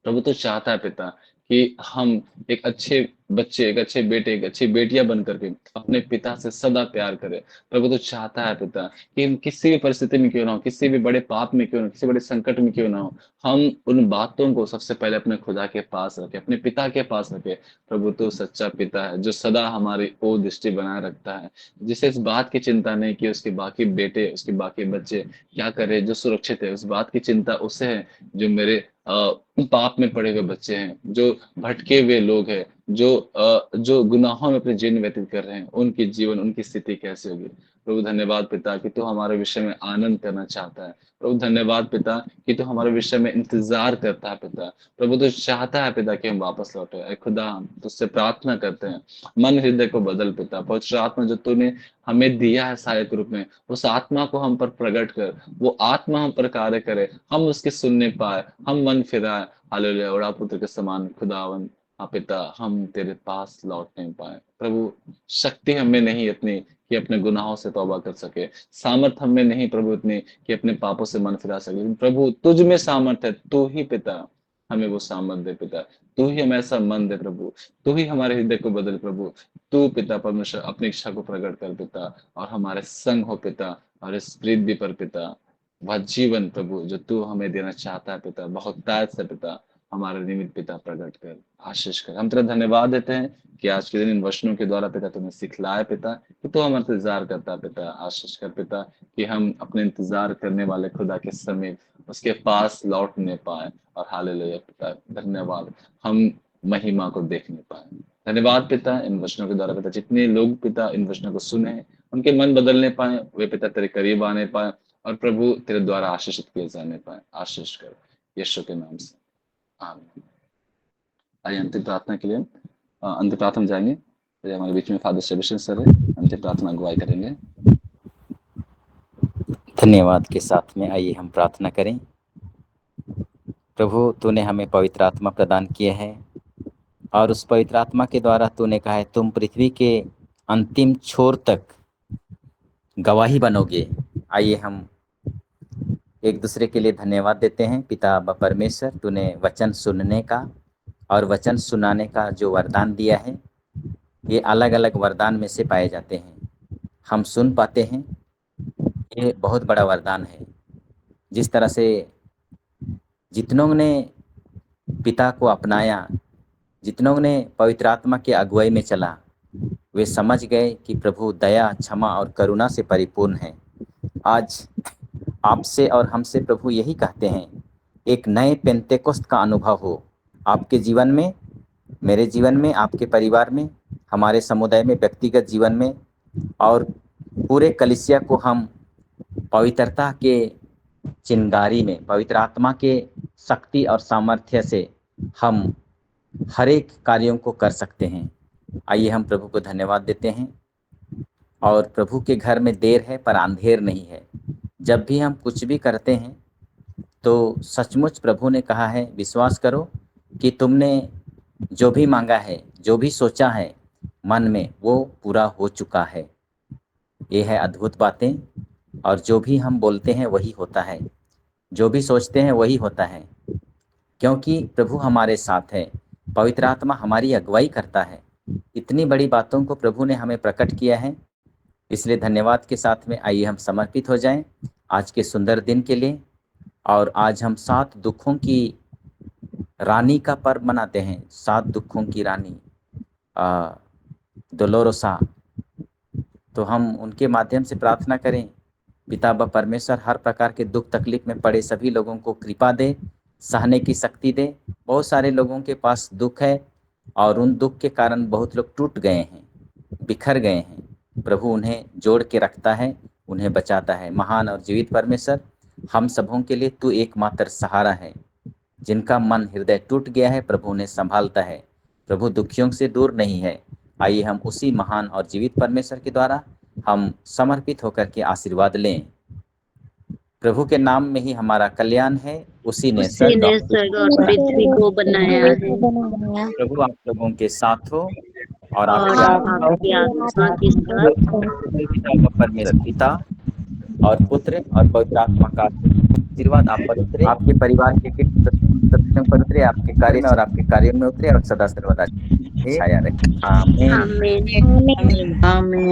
प्रभु तो चाहता है पिता कि हम एक अच्छे बच्चे, एक अच्छे बेटे, एक अच्छी बेटियां बन करके अपने पिता से सदा प्यार करें। प्रभु तो चाहता है पिता कि हम किसी भी परिस्थिति में क्यों ना हो, किसी भी बड़े पाप में क्यों ना हो, किसी बड़े संकट में क्यों ना हो, हम उन बातों को सबसे पहले अपने खुदा के पास रखें, अपने पिता के पास रखें। प्रभु तो सच्चा पिता है जो सदा हमारी ओर दृष्टि बनाए रखता है, जिसे इस बात की चिंता नहीं कि उसके बाकी बेटे, उसके बाकी बच्चे क्या करे, जो सुरक्षित है, उस बात की चिंता उसे है जो मेरे पाप में पड़े हुए बच्चे हैं, जो भटके हुए लोग हैं, जो गुनाहों में अपने जीवन व्यतीत कर रहे हैं, उनकी जीवन, उनकी स्थिति कैसे होगी। प्रभु धन्यवाद पिता कि तू हमारे विषय में आनंद करना चाहता है। प्रभु धन्यवाद पिता कि तू हमारे विषय में इंतजार करता है पिता। प्रभु तो चाहता है पिता कि हम वापस लौटे। ऐ खुदा, हम तुझसे प्रार्थना करते हैं, मन हृदय को बदल पिता। पवित्र आत्मा जो तूने हमें दिया है सहायक रूप में, उस आत्मा को हम पर प्रकट कर, वो आत्मा हम पर कार्य करे, हम उसके सुनने पाए, हम मन फिराए। हालेलुया, बड़ा पुत्र के समान खुदावन, हाँ पिता, हम तेरे पास लौट नहीं पाए। प्रभु शक्ति हमें नहीं इतनी कि अपने गुनाहों से तौबा कर सके, सामर्थ हमें नहीं प्रभु इतनी कि अपने पापों से मन फिरा सके, लेकिन प्रभु तुझ में सामर्थ है। तू ही पिता हमें वो सामर्थ दे पिता, तू ही हमें ऐसा मन दे प्रभु, तू ही हमारे हृदय को बदल प्रभु। तू पिता परमेश्वर अपनी इच्छा को प्रकट कर पिता, और हमारे संग हो पिता, और इस पृथ्वी पर पिता वह जीवन प्रभु जो तू हमें देना चाहता है पिता, बहुत तायत से पिता हमारे निमित्त पिता प्रकट कर, आशीष कर। हम तेरा धन्यवाद देते हैं कि आज के दिन इन वचनों के द्वारा पिता तुम्हें सिखलाया पिता कि तू हमारा इंतजार करता है पिता। आशीष कर पिता कि हम अपने इंतजार करने वाले खुदा के समीप उसके पास लौटने पाए, और हालेलुया पिता धन्यवाद, हम महिमा को देखने पाए। धन्यवाद पिता इन वचनों के द्वारा पिता, जितने लोग पिता इन वचनों को सुने, उनके मन बदलने पाए, वे पिता तेरे करीब आने पाए, और प्रभु तेरे द्वारा आशीषित किए जाने पाए। आशीष कर यीशु के नाम से, आमीन। आइए अंतिम प्रार्थना के लिए अंतिम प्रार्थना में जाएंगे। तो हमारे बीच में फादर सेबेस्टियन सर है, अंतिम प्रार्थना अगुवाई करेंगे। धन्यवाद के साथ में आइए हम प्रार्थना करें। प्रभु, तूने हमें पवित्र आत्मा प्रदान किया है, और उस पवित्र आत्मा के द्वारा तूने कहा है तुम पृथ्वी के अंतिम छोर तक गवाही बनोगे। आइए हम एक दूसरे के लिए धन्यवाद देते हैं। पिता परमेश्वर, तूने वचन सुनने का और वचन सुनाने का जो वरदान दिया है, ये अलग अलग वरदान में से पाए जाते हैं। हम सुन पाते हैं, ये बहुत बड़ा वरदान है। जिस तरह से जितनों ने पिता को अपनाया, जितनों ने पवित्र आत्मा की अगुवाई में चला, वे समझ गए कि प्रभु दया, क्षमा और करुणा से परिपूर्ण है। आज आपसे और हमसे प्रभु यही कहते हैं, एक नए पेंतेकोस्त का अनुभव हो आपके जीवन में, मेरे जीवन में, आपके परिवार में, हमारे समुदाय में, व्यक्तिगत जीवन में, और पूरे कलीसिया को हम पवित्रता के चिंगारी में, पवित्र आत्मा के शक्ति और सामर्थ्य से हम हर एक कार्यों को कर सकते हैं। आइए हम प्रभु को धन्यवाद देते हैं। और प्रभु के घर में देर है पर अंधेर नहीं है। जब भी हम कुछ भी करते हैं तो सचमुच प्रभु ने कहा है, विश्वास करो कि तुमने जो भी मांगा है, जो भी सोचा है मन में, वो पूरा हो चुका है। ये है अद्भुत बातें। और जो भी हम बोलते हैं वही होता है, जो भी सोचते हैं वही होता है, क्योंकि प्रभु हमारे साथ है, पवित्र आत्मा हमारी अगुवाई करता है। इतनी बड़ी बातों को प्रभु ने हमें प्रकट किया है, इसलिए धन्यवाद के साथ में आइए हम समर्पित हो जाएं आज के सुंदर दिन के लिए। और आज हम 7 दुखों की रानी का पर्व मनाते हैं। 7 दुखों की रानी डोलोरोसा। तो हम उनके माध्यम से प्रार्थना करें, पिता व परमेश्वर हर प्रकार के दुख तकलीफ में पड़े सभी लोगों को कृपा दे, सहने की शक्ति दे। बहुत सारे लोगों के पास दुख है और उन दुख के कारण बहुत लोग टूट गए हैं, बिखर गए हैं। प्रभु उन्हें जोड़ के रखता है, उन्हें बचाता है। महान और जीवित परमेश्वर, हम सबों के लिए तू एकमात्र सहारा है। जिनका मन हृदय टूट गया है प्रभु उन्हें संभालता है। प्रभु दुखियों से दूर नहीं है। आइए हम उसी महान और जीवित परमेश्वर के द्वारा हम समर्पित होकर के आशीर्वाद लें। प्रभु के नाम में ही हमारा कल्याण है, उसी ने स्वर्ग और पृथ्वी को बनाया है। प्रभु आप लोगों के साथ हो और और आपकी आत्मा के साथ। परमेश्वर पिता और पुत्र और पवित्र आत्मा का आशीर्वाद आप पर उतरे, आपके परिवार के सदस्यों पर उतरे, आपके कार्य में और आपके कार्यों में उतरे और सदा सर्वदा छाया रहे। आमीन। आमीन। आमीन।